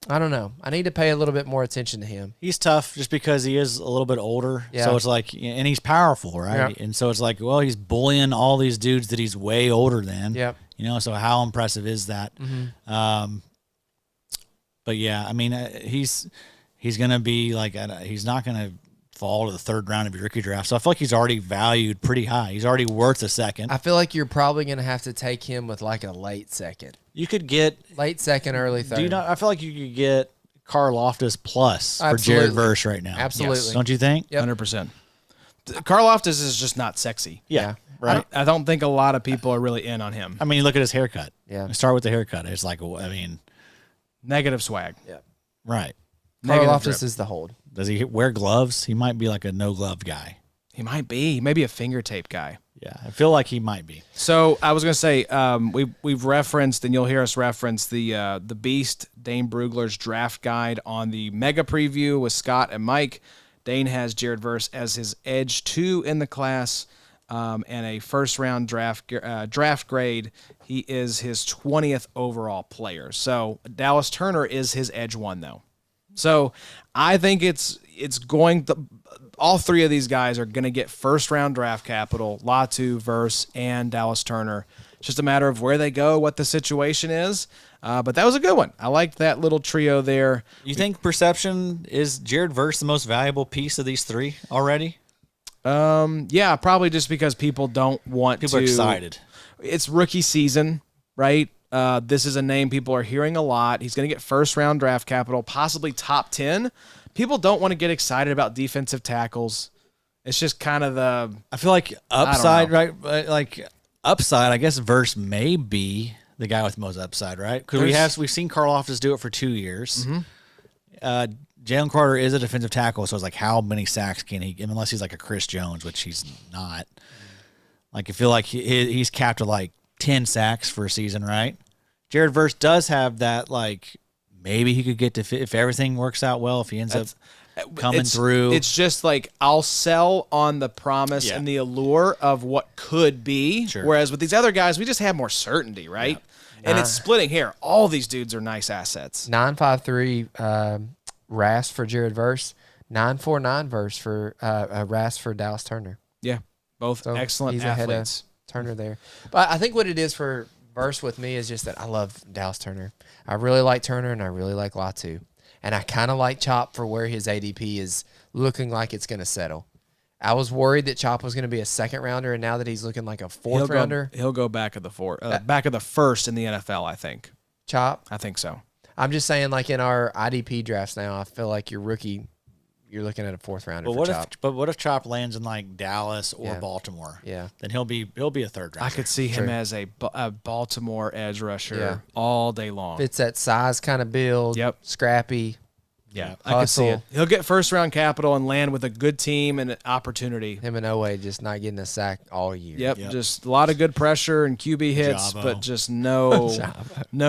I don't know. I need to pay a little bit more attention to him. He's tough just because he is a little bit older. Yeah. So it's like, and he's powerful, right? Yeah. And so it's like, well, he's bullying all these dudes that he's way older than. Yep. So how impressive is that? Mm-hmm. But yeah, I mean, he's going to be like, he's not going to fall to the third round of your rookie draft. So I feel like he's already valued pretty high. He's already worth a second. I feel like you're probably going to have to take him with like a late second. You could get late second, early third. I feel like you could get Karlaftis plus for Absolutely. Jared Verse right now. Absolutely. Yes. Don't you think? Yep. 100%. Karlaftis is just not sexy. Yeah. Right. I don't think a lot of people are really in on him. I mean, look at his haircut. Yeah. Start with the haircut. It's like, I mean, Negative swag. Yeah. right. Negative Karlaftis drip. is the hold. Does he wear gloves? He might be like a no glove guy. He might be. Maybe a finger tape guy. Yeah, I feel like he might be. So I was going to say, we've referenced, and you'll hear us reference the Beast, Dane Brugler's draft guide on the mega preview with Scott and Mike. Dane has Jared Verse as his edge 2 in the class, and a first-round draft grade. He is his 20th overall player. So Dallas Turner is his edge 1, though. So I think it's going to – all three of these guys are going to get first-round draft capital, Latu, Verse, and Dallas Turner. It's just a matter of where they go, what the situation is. But that was a good one. I liked that little trio there. You think perception is Jared Verse the most valuable piece of these three already? Yeah, probably just because people don't want People to. are excited. It's rookie season, right? This is a name people are hearing a lot. He's going to get first-round draft capital, possibly top 10. People don't want to get excited about defensive tackles. It's just kind of the I feel like upside, know. right? Like upside, I guess Verse may be the guy with the most upside, right? Because we've seen Karlaftis do it for 2 years. Jalen Carter is a defensive tackle, so it's like how many sacks can he? Unless he's like a Chris Jones, which he's not. Like I feel like he's capped at like 10 sacks for a season, right? Jared Verse does have that, like maybe he could get to if everything works out well, if he ends up coming through. It's just like I'll sell on the promise and the allure of what could be. Sure. Whereas with these other guys, we just have more certainty, right? And it's splitting hair. All these dudes are nice assets. 9.53 RAS for Jared Verse, 9.49 Verse for RAS for Dallas Turner. Yeah, both So excellent he's ahead athletes. of Turner there. But I think what it is for Verse with me is just that I love Dallas Turner. I really like Turner and I really like Latu. And I kind of like Chop for where his ADP is looking like it's going to settle. I was worried that Chop was going to be a second rounder, and now that he's looking like a fourth rounder. He'll go back of the back of the first in the NFL, I think. Chop. I think so. I'm just saying, like in our IDP drafts now, I feel like your rookie, you're looking at a fourth rounder for Chop. What if Chop lands in like Dallas or Yeah. Baltimore? Yeah. Then he'll be a third rounder. I could see him Sure. as a Baltimore edge rusher Yeah. all day long. Fits that size kind of build. Yep. Scrappy. Yeah, I could see it. Hustle. He'll get first round capital and land with a good team and an opportunity. Him and Owe just not getting a sack all year. Yep, just a lot of good pressure and QB hits, Jabo. but just no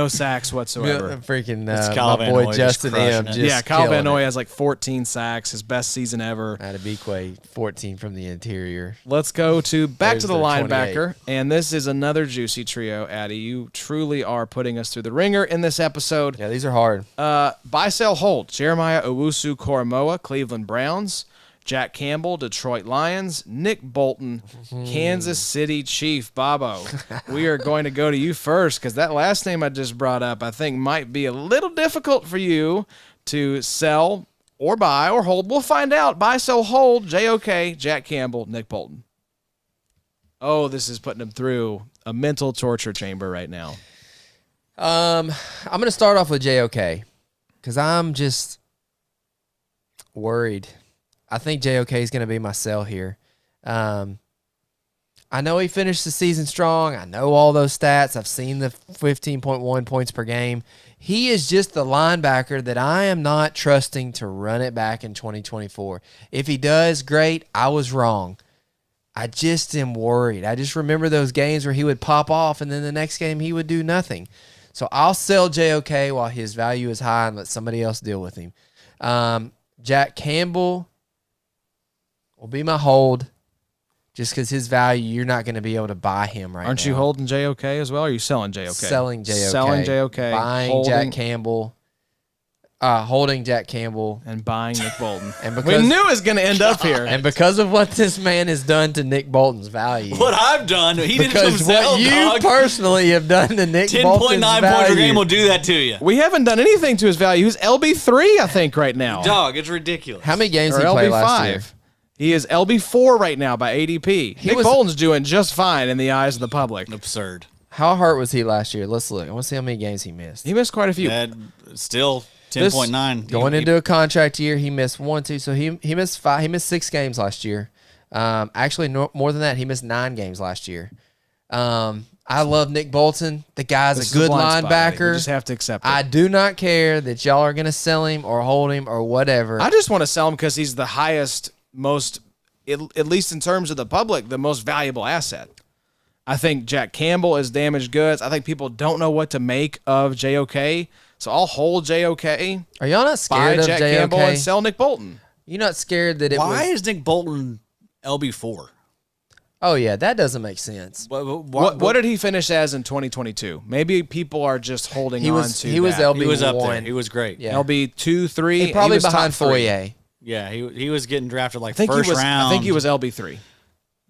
sacks whatsoever. Freaking Kyle my Van boy Noy just Justin crushing M. it. Just Yeah, Kyle Van killing Noy it. has like 14 sacks, his best season ever. Adebikwe, 14 from the interior. Let's go to back to There's the their linebacker, and this is another juicy trio, Addy. You truly are putting us through the ringer in this episode. Yeah, these are hard. Buy, sell, hold. Jeremiah Owusu-Koramoah, Cleveland Browns. Jack Campbell, Detroit Lions. Nick Bolton, Kansas City Chief. Bobo, we are going to go to you first because that last name I just brought up I think might be a little difficult for you to sell or buy or hold. We'll find out. Buy, sell, hold. JOK, Jack Campbell, Nick Bolton. Oh, this is putting him through a mental torture chamber right now. I'm going to start off with JOK because I'm just worried. I think JOK is going to be my sell here. I know he finished the season strong. I know all those stats. I've seen the 15.1 points per game. He is just the linebacker that I am not trusting to run it back in 2024. If he does, great. I was wrong. I just am worried. I just remember those games where he would pop off and then the next game he would do nothing. So I'll sell JOK while his value is high and let somebody else deal with him. Jack Campbell will be my hold just because his value, you're not going to be able to buy him right now. Aren't you holding JOK as well? Or are you selling JOK? Selling JOK. Selling JOK. Buying holding, Jack Campbell. Holding Jack Campbell. and buying Nick Bolton. And We because, knew it was going to end up here. and because of what this man has done to Nick Bolton's value. What I've done, he did Because himself, what you dog. personally have done to Nick 10.9 Bolton's points value. per game will do that to you. We haven't done anything to his value. He's LB3, I think, right now. Dog, it's ridiculous. How many games Or did he play last year? LB5. He is LB4 right now by ADP. Nick was- Bolton's doing just fine in the eyes of the public. Absurd. How hurt was he last year? Let's look. I want to see how many games he missed. He missed quite a few. And still 10.9. Going into a contract year, he missed 1, 2. So he missed 5. He missed 6 games last year. Actually, more than that, he missed 9 games last year. I love Nick Bolton. The guy's This a good is blind spot, Eddie. linebacker. We just have to accept it. I do not care that y'all are going to sell him or hold him or whatever. I just want to sell him because he's the highest, most, at least in terms of the public, the most valuable asset. I think Jack Campbell is damaged goods. I think people don't know what to make of JOK. So I'll hold JOK, Are y'all not buy scared of Jack Campbell, and JOK? sell Nick Bolton. You're not scared that it Why was... is Nick Bolton LB4? Oh, yeah, that doesn't make sense. What did he finish as in 2022? Maybe people are just holding He on was to he was that. LB1. He was up there. He was great. Yeah. LB 2, 3. He probably was top behind 3. Foyer. Yeah, he was getting drafted like I think first he was. round. I think he was LB 3.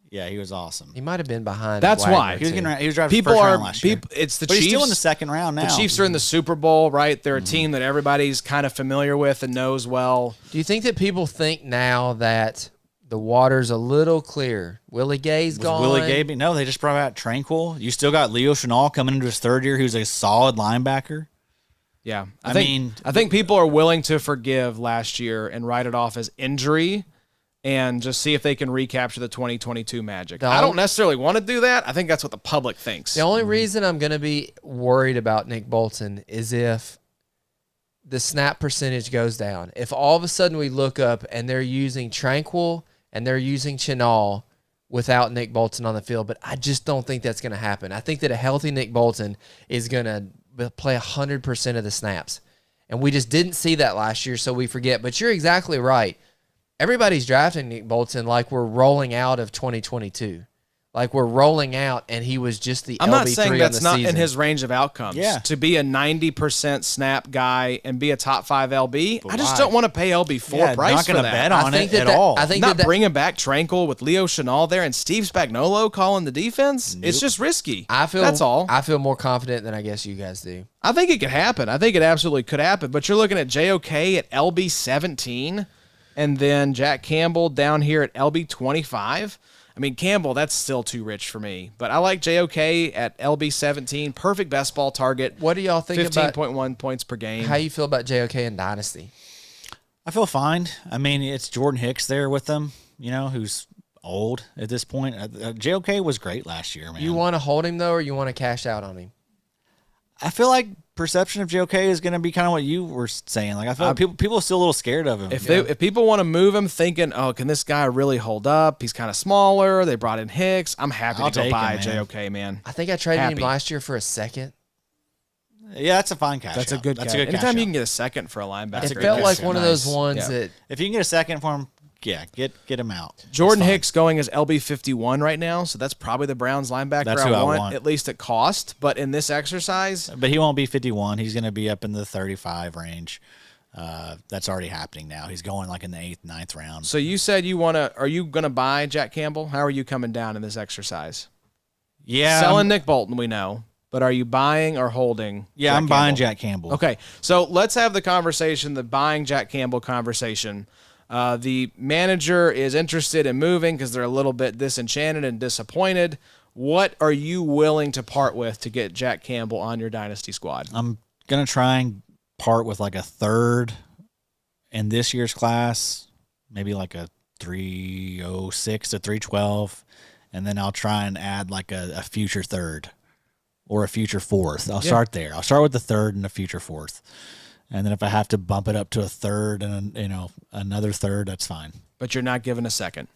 Yeah, he was awesome. He might have been behind. That's Wagner, why. He was too. getting he was drafted People first are. round last year. It's the But Chiefs. he's still in the second round now. The Chiefs are in the Super Bowl, right? They're a team that everybody's kind of familiar with and knows well. Do you think that people think now that the water's a little clear? Willie Gay's Was gone. Willie Gay? No, they just brought out Tranquil. You still got Leo Chenal coming into his third year, who's a solid linebacker. Yeah, I mean, I think people are willing to forgive last year and write it off as injury, and just see if they can recapture the 2022 magic. I don't necessarily want to do that. I think that's what the public thinks. The only reason I'm going to be worried about Nick Bolton is if the snap percentage goes down. If all of a sudden we look up and they're using Tranquil and they're using Chenal without Nick Bolton on the field, but I just don't think that's going to happen. I think that a healthy Nick Bolton is going to play 100% of the snaps. And we just didn't see that last year, so we forget. But you're exactly right. Everybody's drafting Nick Bolton like we're rolling out of 2022. Like we're rolling out, and he was just the I'm LB3 not saying that's on the not season. in his range of outcomes. Yeah. To be a 90% snap guy and be a top 5 LB, I just why? don't want to pay LB4 Yeah, price not for gonna that. bet on I think it that at all. I think Not that bringing back Tranquil with Leo Chenal there and Steve Spagnuolo calling the defense. It's just risky. that's all. I feel more confident than I guess you guys do. I think it could happen. I think it absolutely could happen. But you're looking at JOK at LB 17, and then Jack Campbell down here at LB 25. I mean, Campbell, that's still too rich for me. But I like JOK at LB 17. Perfect best ball target. What do y'all think about 15.1 points per game. how you feel about JOK in Dynasty? I feel fine. I mean, it's Jordan Hicks there with them, who's old at this point. JOK was great last year, man. You want to hold him though, or you want to cash out on him? I feel like perception of JOK is going to be kind of what you were saying. Like I feel like people are still a little scared of him. If people want to move him thinking, oh, can this guy really hold up? He's kind of smaller. They brought in Hicks. I'm happy I'll to go take buy him, man. JOK, man. I think I traded him Happy. last year for a second. Yeah, that's a fine cash. That's out. a good That's cash. a good Anytime cash you out. can get a second for a linebacker. It great felt cash like out. one of those ones Yeah. that If you can get a second for him, yeah, get him out. Jordan That's fine. Hicks going as LB 51 right now, so that's probably the Browns linebacker That's who I I want, want. at least at cost. But in this exercise, But he won't be 51. He's going to be up in the 35 range. That's already happening now. He's going like in the 8th, 9th round. so you said you want to. Are you going to buy Jack Campbell? How are you coming down in this exercise? Yeah, Selling Nick Bolton, we know, but are you buying or holding? Yeah, Jack I'm buying Campbell? Jack Campbell. Okay, so let's have the conversation, the buying Jack Campbell conversation. The manager is interested in moving because they're a little bit disenchanted and disappointed. What are you willing to part with to get Jack Campbell on your dynasty squad? I'm going to try and part with like a third in this year's class, maybe like a 306 to 312, and then I'll try and add like a future third or a future fourth. I'll start there. I'll start with the third and a future fourth. And then if I have to bump it up to a third and another third, that's fine. But you're not giving a second.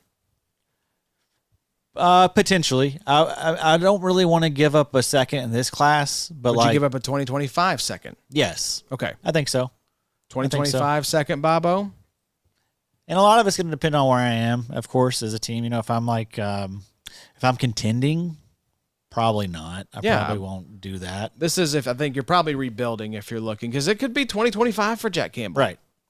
Potentially. I don't really want to give up a second in this class, but Would like you give up a 2025 second? yes, Okay. I think so. 2025 second, Bobo? And a lot of it's going to depend on where I am, of course, as a team. If I'm like, if I'm contending, probably not. I probably won't do that. This is if I think you're probably rebuilding if you're looking, because it could be 2025 for Jack Campbell.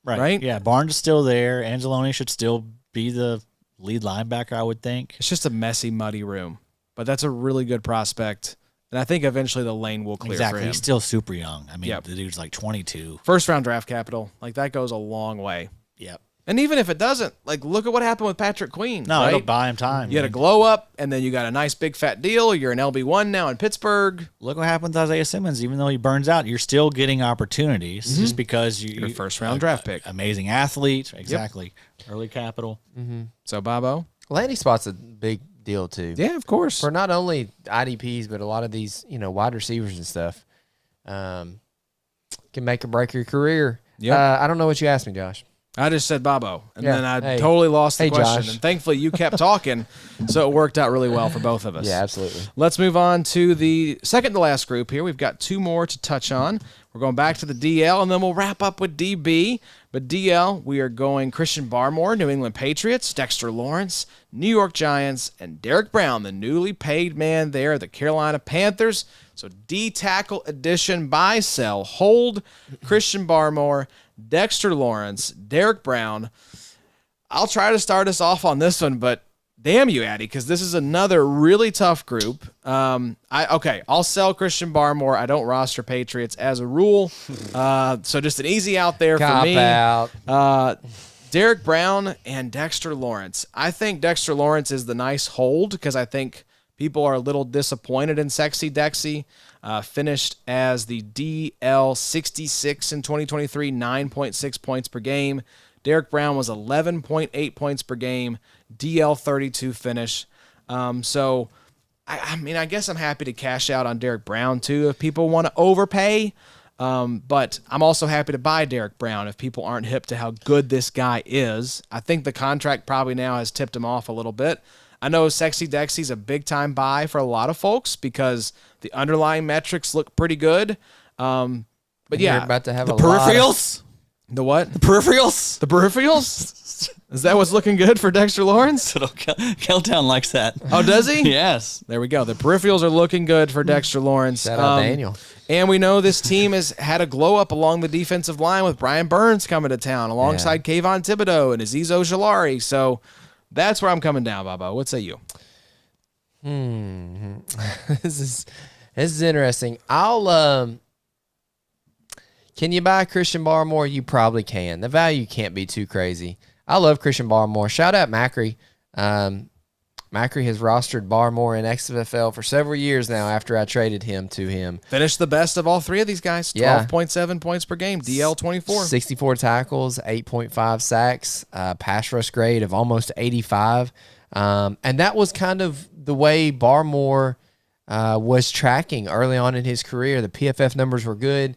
Right. Yeah, Barnes is still there. Angeloni should still be the lead linebacker, I would think. It's just a messy, muddy room, but that's a really good prospect. And I think eventually the lane will clear Exactly. for him. He's still super young. I mean, Yep. the dude's like 22. First round draft capital. Like that goes a long way. Yep. And even if it doesn't, like, look at what happened with Patrick Queen. No, right? it'll buy him time. You had a glow up, and then you got a nice big fat deal. You're an LB1 now in Pittsburgh. Look what happened with Isaiah Simmons. Even though he burns out, you're still getting opportunities just because Your first-round draft pick. Amazing athlete. Exactly. Early capital. So, Bobo? Landing spot's a big deal, too. Yeah, of course. For not only IDPs, but a lot of these, wide receivers and stuff. Can make or break your career. Yep. I don't know what you asked me, Josh. I just said Bobo, and Yeah. then I Hey. totally lost the Hey, question. Josh. And thankfully, you kept talking, so it worked out really well for both of us. Yeah, absolutely. Let's move on to the second to last group here. We've got two more to touch on. We're going back to the DL, and then we'll wrap up with DB. But DL, we are going Christian Barmore, New England Patriots, Dexter Lawrence, New York Giants, and Derrick Brown, the newly paid man there, the Carolina Panthers. So D tackle edition, buy, sell, hold, Christian Barmore, Dexter Lawrence, Derrick Brown. I'll try to start us off on this one, but damn you, Addy, because this is another really tough group. I'll sell Christian Barmore. I don't roster Patriots as a rule. So just an easy out there for me. Out. Derrick Brown and Dexter Lawrence. I think Dexter Lawrence is the nice hold because I think people are a little disappointed in Sexy Dexy. Finished as the DL66 in 2023, 9.6 points per game. Derrick Brown was 11.8 points per game, DL32 finish. So, I guess I'm happy to cash out on Derrick Brown too if people want to overpay. But I'm also happy to buy Derrick Brown if people aren't hip to how good this guy is. I think the contract probably now has tipped him off a little bit. I know Sexy Dexy's a big-time buy for a lot of folks because the underlying metrics look pretty good. But yeah. You're about to have The a lot of- peripherals? The what? Peripherals? The peripherals? Is that what's looking good for Dexter Lawrence? Keltown likes that. Oh, does he? Yes. There we go. The peripherals are looking good for Dexter Lawrence. Shout out Daniel. And we know this team has had a glow up along the defensive line with Brian Burns coming to town alongside Kayvon Thibodeau and Azeez Ojulari. So that's where I'm coming down, Bobo. What say you? This is interesting. Can you buy Christian Barmore? You probably can. The value can't be too crazy. I love Christian Barmore. Shout out Macri. Macri has rostered Barmore in XFL for several years now after I traded him to him. Finished the best of all three of these guys. 12.7 points per game. DL 24. 64 tackles, 8.5 sacks, pass rush grade of almost 85. And that was kind of the way Barmore was tracking early on in his career. The PFF numbers were good.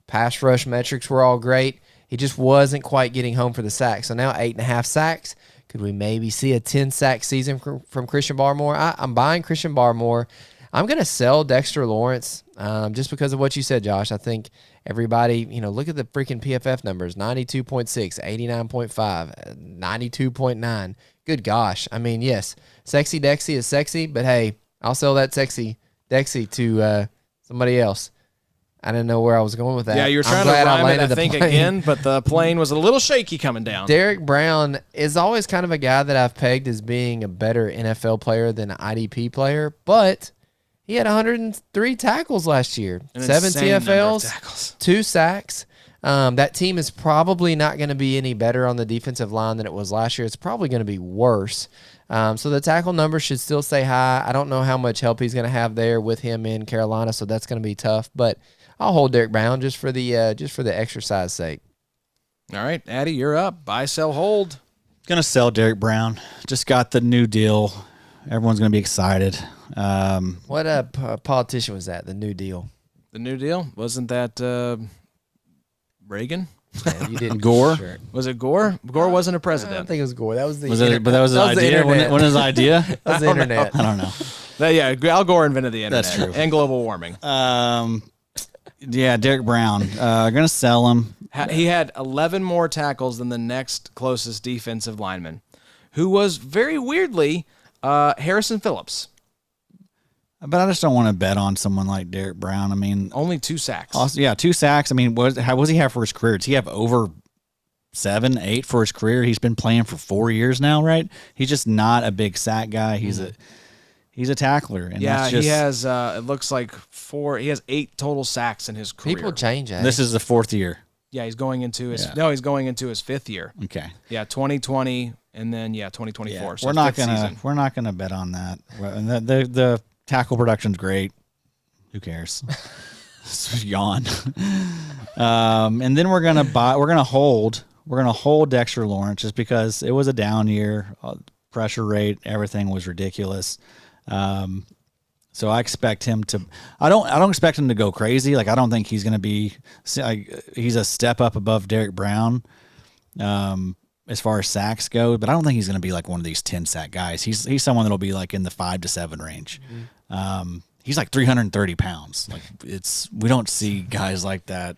Pass rush metrics were all great. He just wasn't quite getting home for the sack. So now 8.5 sacks. Could we maybe see a 10-sack season from Christian Barmore? I'm buying Christian Barmore. I'm going to sell Dexter Lawrence just because of what you said, Josh. I think everybody, look at the freaking PFF numbers, 92.6, 89.5, 92.9. Good gosh. I mean, yes, Sexy Dexy is sexy, but hey, I'll sell that Sexy Dexy to somebody else. I didn't know where I was going with that. Yeah, you were trying to rhyme it, I think, again, but the plane was a little shaky coming down. Derrick Brown is always kind of a guy that I've pegged as being a better NFL player than an IDP player, but he had 103 tackles last year, An 7 insane number of TFLs, tackles. 2 sacks. That team is probably not going to be any better on the defensive line than it was last year. It's probably going to be worse. So the tackle number should still stay high. I don't know how much help he's going to have there with him in Carolina, so that's going to be tough, but I'll hold Derrick Brown just for the exercise sake. All right, Addy, you're up. Buy, sell, hold. Gonna sell Derrick Brown. Just got the new deal. Everyone's gonna be excited. What politician was that? The New Deal. The New Deal? Wasn't that Reagan? Yeah, you didn't Gore? Sure. Was it Gore? Gore wasn't a I don't president. think it was Gore. That was the. Was it? But that was his the idea. internet. When his idea? That was the internet. I don't know. Yeah, Al Gore invented the internet. That's true. And global warming. Yeah, Derrick Brown. Gonna sell him. He had 11 more tackles than the next closest defensive lineman, who was very weirdly Harrison Phillips. But I just don't want to bet on someone like Derrick Brown. I mean, Only 2 sacks. also, yeah, 2 sacks. I mean, how was he have for his career? Does he have over 7, 8 for his career? He's been playing for 4 years now, right? He's just not a big sack guy. He's a tackler. And Yeah, that's just, he has. It looks like 4. He has 8 total sacks in his career. People change. This is the 4th year. Yeah, he's going into his he's going into his 5th year. Okay. Yeah, 2020 and then 2024. Yeah, So we're not 5th gonna season. we're not gonna bet on that. And the tackle production's great. Who cares? Yawn. And then we're gonna hold Dexter Lawrence just because it was a down year. Pressure rate, everything was ridiculous. So I expect him to. I don't expect him to go crazy. Like I don't think he's gonna be. He's a step up above Derrick Brown. As far as sacks go, but I don't think he's going to be like one of these 10 sack guys. He's someone that'll be like in the 5 to 7 range. He's like 330 pounds. Like we don't see guys like that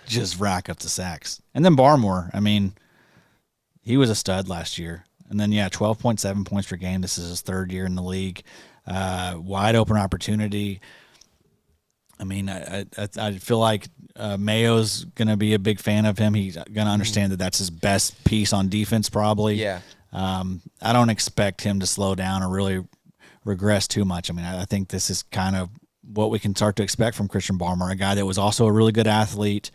just rack up the sacks. And then Barmore, I mean, he was a stud last year. And then 12.7 points per game. This is his 3rd year in the league. Wide open opportunity. I mean, I feel like Mayo's going to be a big fan of him. He's going to understand that that's his best piece on defense probably. Yeah. I don't expect him to slow down or really regress too much. I mean, I think this is kind of what we can start to expect from Christian Barmore, a guy that was also a really good athlete.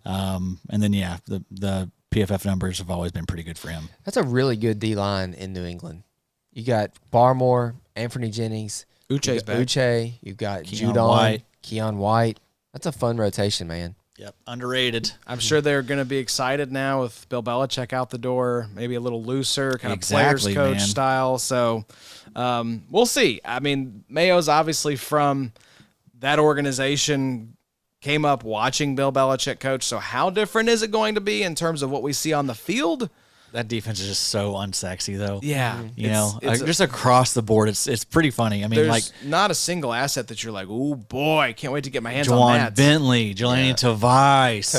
And then, the PFF numbers have always been pretty good for him. That's a really good D-line in New England. You got Barmore, Anthony Jennings, Uche's back. Uche, you've got Keon Judon, White. Keon White. That's a fun rotation, man. Yep, underrated. I'm sure they're going to be excited now with Bill Belichick out the door, maybe a little looser, kind of Exactly, players coach man. style. So we'll see. I mean, Mayo's obviously from that organization, came up watching Bill Belichick coach. So how different is it going to be in terms of what we see on the field? That defense is just so unsexy, though. Yeah. You know, it's just across the board, it's pretty funny. I mean, there's like not a single asset that you're like, oh boy, can't wait to get my hands on Juwan that. Bentley, Jelani Tavais,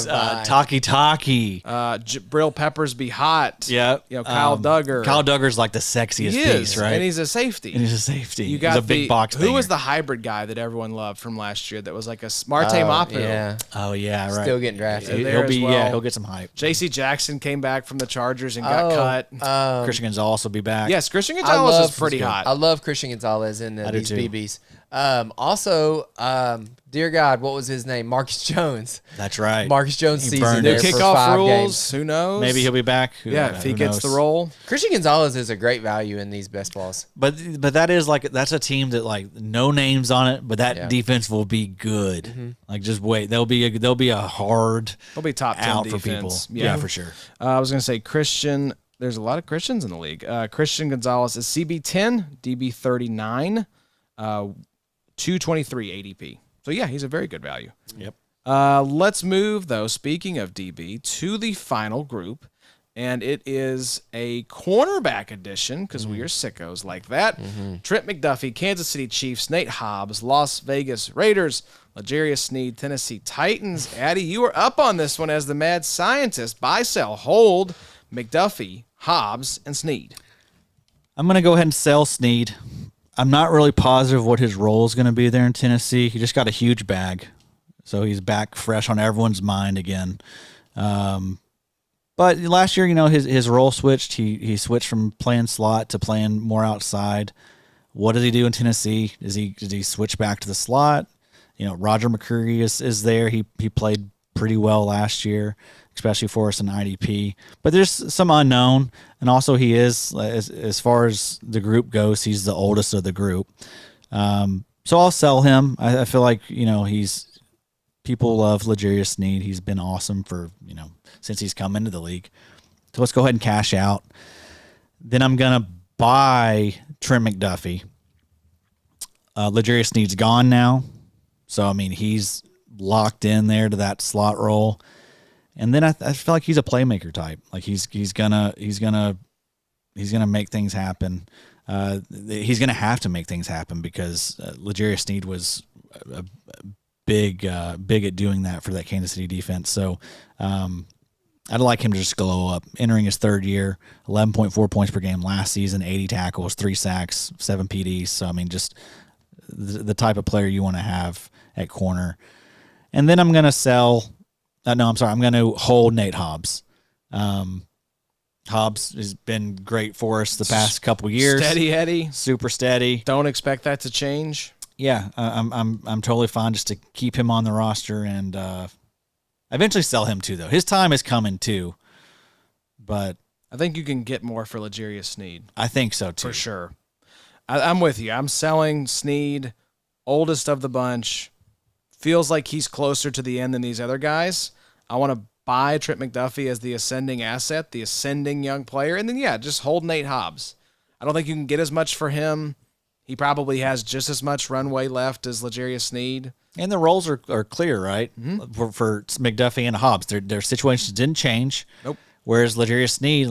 Taki. Brill Peppers be hot. Yeah. Kyle Duggar. Kyle Duggar's like the sexiest He piece, is, right? and he's a safety. And he's a safety. You got he's a big box Who was banger. the hybrid guy that everyone loved from last year? That was like a Marte Mapu. Yeah. Oh yeah, right. Still getting drafted. there as well. He'll get some hype. J.C. Jackson came back from the Chargers and got cut. Christian Gonzalez will be back. Yes, Christian Gonzalez is pretty hot. I love Christian Gonzalez in I do these too. BBs. Also, dear God, what was his name? Marcus Jones. That's right. Marcus Jones He season burned there it. for Kickoff 5 rules. games. Who knows? Maybe he'll be back. Yeah, if he gets the role. Christian Gonzalez is a great value in these best balls. But that is that's a team that like no names on it, but that defense will be good. Like just wait, there'll be a hard He'll be top 10 out defense. for people. Yeah, for sure. I was going to say Christian. There's a lot of Christians in the league. Christian Gonzalez is CB10, DB39, 223 ADP. So, yeah, he's a very good value. Yep. Let's move, though, speaking of DB, to the final group. And it is a cornerback edition because we are sickos like that. Trent McDuffie, Kansas City Chiefs, Nate Hobbs, Las Vegas Raiders, L'Jarius Sneed, Tennessee Titans. Addy, you are up on this one as the mad scientist. Buy, sell, hold, McDuffie, Hobbs, and Sneed. I'm going to go ahead and sell Sneed. I'm not really positive what his role is going to be there in Tennessee. He just got a huge bag, so he's back fresh on everyone's mind again. But last year, his role switched. He switched from playing slot to playing more outside. What does he do in Tennessee? Does he switch back to the slot? Roger McCreary is there. He played pretty well last year, especially for us in IDP. But there's some unknown, and also he is, as far as the group goes, he's the oldest of the group. So I'll sell him. I feel like people love L'Jarius Sneed. He's been awesome for since he's come into the league. So let's go ahead and cash out. Then I'm gonna buy Trent McDuffie. L'Jarius Sneed's gone now, so he's locked in there to that slot role. And then I feel like he's a playmaker type. Like he's gonna make things happen. He's gonna have to make things happen because L'Jarius Sneed was a big at doing that for that Kansas City defense. So I'd like him to just glow up. Entering his 3rd year, 11.4 points per game last season, 80 tackles, 3 sacks, 7 PDs. So just the type of player you want to have at corner. And then I'm gonna I'm going to hold Nate Hobbs. Hobbs has been great for us the past couple years. Steady Eddie. Super steady. Don't expect that to change. Yeah, I'm totally fine just to keep him on the roster and Eventually sell him too, though. His time is coming too. But I think you can get more for L'Jarius Sneed. I think so too. For sure. I'm with you. I'm selling Sneed, oldest of the bunch. Feels like he's closer to the end than these other guys. I want to buy Trent McDuffie as the ascending asset, the ascending young player. And then, just hold Nate Hobbs. I don't think you can get as much for him. He probably has just as much runway left as L'Jarius Sneed. And the roles are clear, right? For McDuffie and Hobbs. Their situations didn't change. Nope. Whereas L'Jarius Sneed,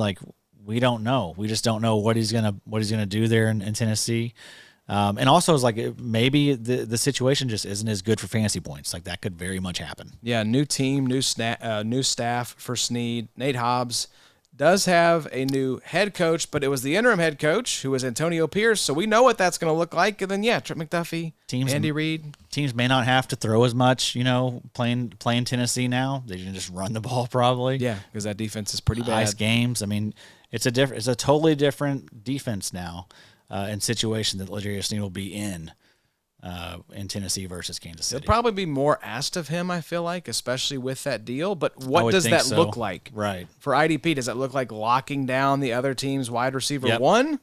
we don't know. We just don't know what he's gonna do there in Tennessee. And also, it's maybe the situation just isn't as good for fantasy points. That could very much happen. Yeah, new team, new staff for Sneed. Nate Hobbs does have a new head coach, but it was the interim head coach who was Antonio Pierce, so we know what that's going to look like. And then, Trent McDuffie, Andy Reid. Teams may not have to throw as much, playing Tennessee now. They can just run the ball probably. Yeah, because that defense is pretty bad. Ice games. I mean, it's a totally different defense now and situation that L'Jarius Sneed will be in Tennessee versus Kansas City. There'll probably be more asked of him, I feel like, especially with that deal. But what does that look like? Right. For IDP, does that look like locking down the other team's wide receiver one?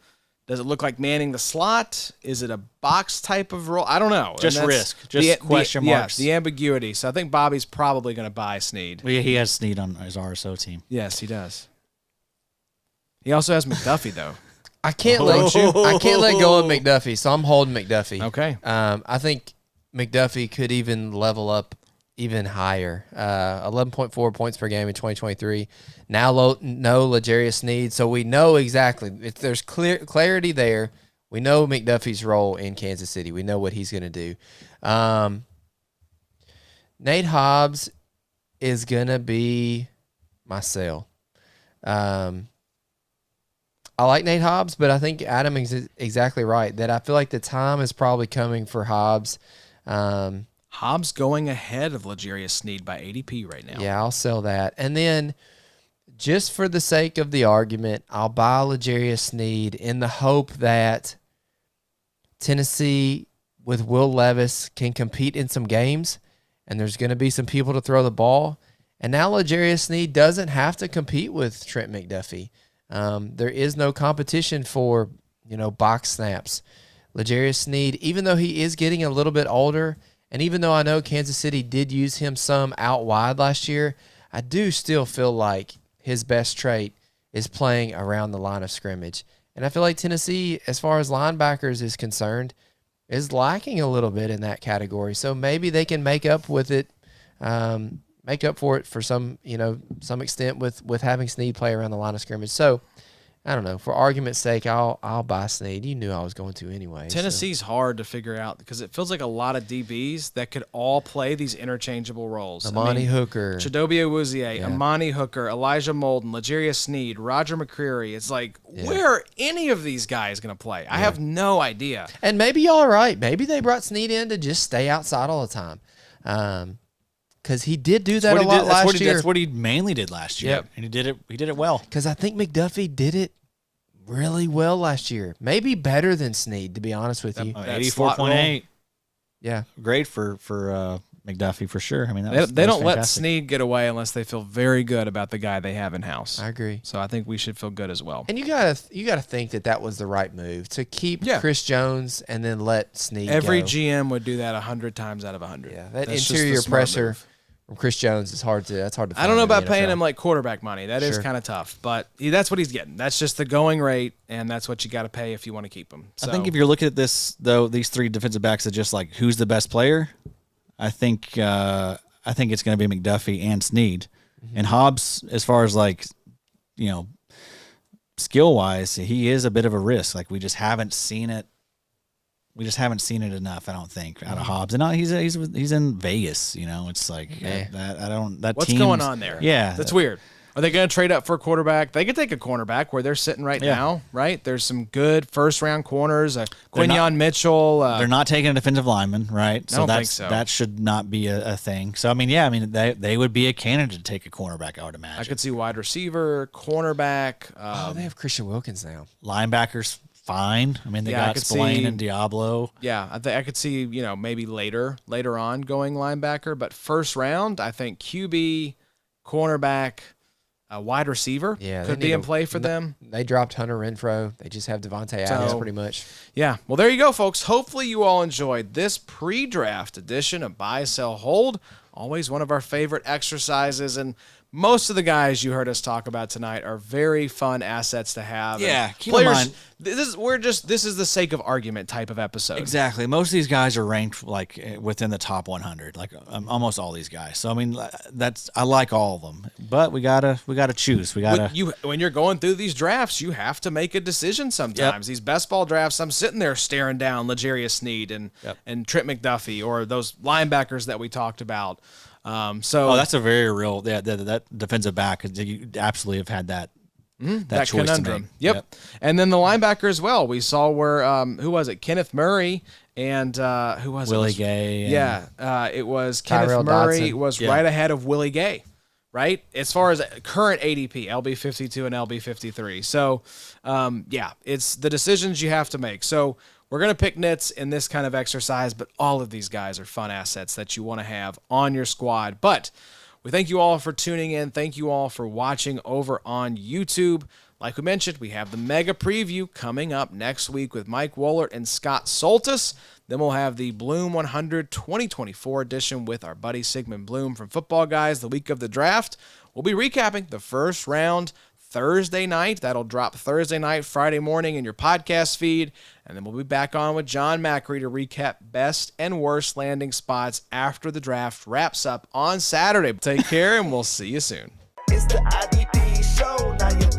Does it look like manning the slot? Is it a box type of role? I don't know. Just risk. Just question marks. Yeah, the ambiguity. So I think Bobby's probably going to buy Sneed. Well, he has Sneed on his RSO team. Yes, he does. He also has McDuffie, though. I can't let go of McDuffie, so I'm holding McDuffie. Okay. I think McDuffie could even level up even higher. 11.4 points per game in 2023. Now no L'Jarius Sneed, so we know exactly. If there's clarity there, we know McDuffie's role in Kansas City. We know what he's going to do. Nate Hobbs is going to be my sell. I like Nate Hobbs, but I think Adam is exactly right that I feel like the time is probably coming for Hobbs. Hobbs going ahead of L'Jarius Sneed by ADP right now. Yeah, I'll sell that. And then just for the sake of the argument, I'll buy L'Jarius Sneed in the hope that Tennessee with Will Levis can compete in some games, and there's going to be some people to throw the ball. And now L'Jarius Sneed doesn't have to compete with Trent McDuffie. There is no competition for, box snaps. L'Jarius Sneed, even though he is getting a little bit older, and even though I know Kansas City did use him some out wide last year, I do still feel like his best trait is playing around the line of scrimmage. And I feel like Tennessee, as far as linebackers is concerned, is lacking a little bit in that category. So maybe they can make up for it for some extent with having Sneed play around the line of scrimmage. So I don't know. For argument's sake, I'll buy Sneed. You knew I was going to anyway. Tennessee's hard to figure out because it feels like a lot of DBs that could all play these interchangeable roles. Amani Hooker, Chidobe Awuzie, Amani Hooker, Elijah Molden, L'Jarius Sneed, Roger McCreary. It's like, where are any of these guys going to play? I have no idea. And maybe y'all are right. Maybe they brought Sneed in to just stay outside all the time. Because he did do that a lot last year. That's what he mainly did last year. Yep. And he did it well. Because I think McDuffie did it really well last year. Maybe better than Sneed, to be honest with you. 84.8. Yeah. Great for McDuffie for sure. I mean, they don't let Sneed get away unless they feel very good about the guy they have in house. I agree. So I think we should feel good as well. And you gotta think that was the right move to keep Chris Jones and then let Sneed Every go. GM would do that 100 times out of 100. Yeah, that interior pressure from Chris Jones is hard to. That's hard to find. I don't know about paying him like quarterback money. That is kind of tough, but that's what he's getting. That's just the going rate, and that's what you got to pay if you want to keep him. So. I think if you're looking at this though, these three defensive backs are just like who's the best player. I think it's going to be McDuffie and Sneed, and Hobbs. As far as skill wise, he is a bit of a risk. Like we just haven't seen it. We just haven't seen it enough, I don't think, out of Hobbs. And he's in Vegas, It's like What's going on there? Yeah, that's weird. Are they going to trade up for a quarterback? They could take a cornerback where they're sitting right now, right? There's some good first-round corners. Quinyon Mitchell. They're not taking a defensive lineman, right? I don't think so. That should not be a thing. So, they would be a candidate to take a cornerback, I would imagine. I could see wide receiver, cornerback. They have Christian Wilkins now. Linebackers fine. I mean, they Yeah, I got could Spillane see- and Diablo. Yeah, I could see, maybe later on going linebacker, but first round, I think QB, cornerback, wide receiver Yeah, could they be need in play for them. They dropped Hunter Renfro. They just have Devontae Adams So- pretty much. Yeah, well, there you go, folks. Hopefully you all enjoyed this pre-draft edition of Buy, Sell, Hold. Always one of our favorite exercises, and most of the guys you heard us talk about tonight are very fun assets to have. Yeah, And keep in mind- this is the sake of argument type of episode. Exactly. Most of these guys are ranked like within the top 100, like almost all these guys. So I mean, I like all of them, but we gotta choose. We gotta. When you're going through these drafts, you have to make a decision sometimes. These best ball drafts, I'm sitting there staring down L'Jarius Sneed and Trent McDuffie or those linebackers that we talked about. So that's a very real that defensive back. You absolutely have had that choice conundrum. to make. Yep. And then the linebacker as well. We saw where who was it? Kenneth Murray and who was Willie it? Gay. Yeah. It was Tyrel Kenneth Murray Dodson. was right ahead of Willie Gay. Right? As far as current ADP, LB52 and LB53. So, it's the decisions you have to make. So, we're going to pick nits in this kind of exercise, but all of these guys are fun assets that you want to have on your squad. But we thank you all for tuning in. Thank you all for watching over on YouTube. Like we mentioned, we have the mega preview coming up next week with Mike Wohlert and Scott Soltis. Then we'll have the Bloom 100 2024 edition with our buddy Sigmund Bloom from Football Guys the week of the draft. We'll be recapping the first round Thursday night. That'll drop Thursday night, Friday morning in your podcast feed. And then we'll be back on with John Macri to recap best and worst landing spots after the draft wraps up on Saturday. Take care, and we'll see you soon. It's the IDP show. Now you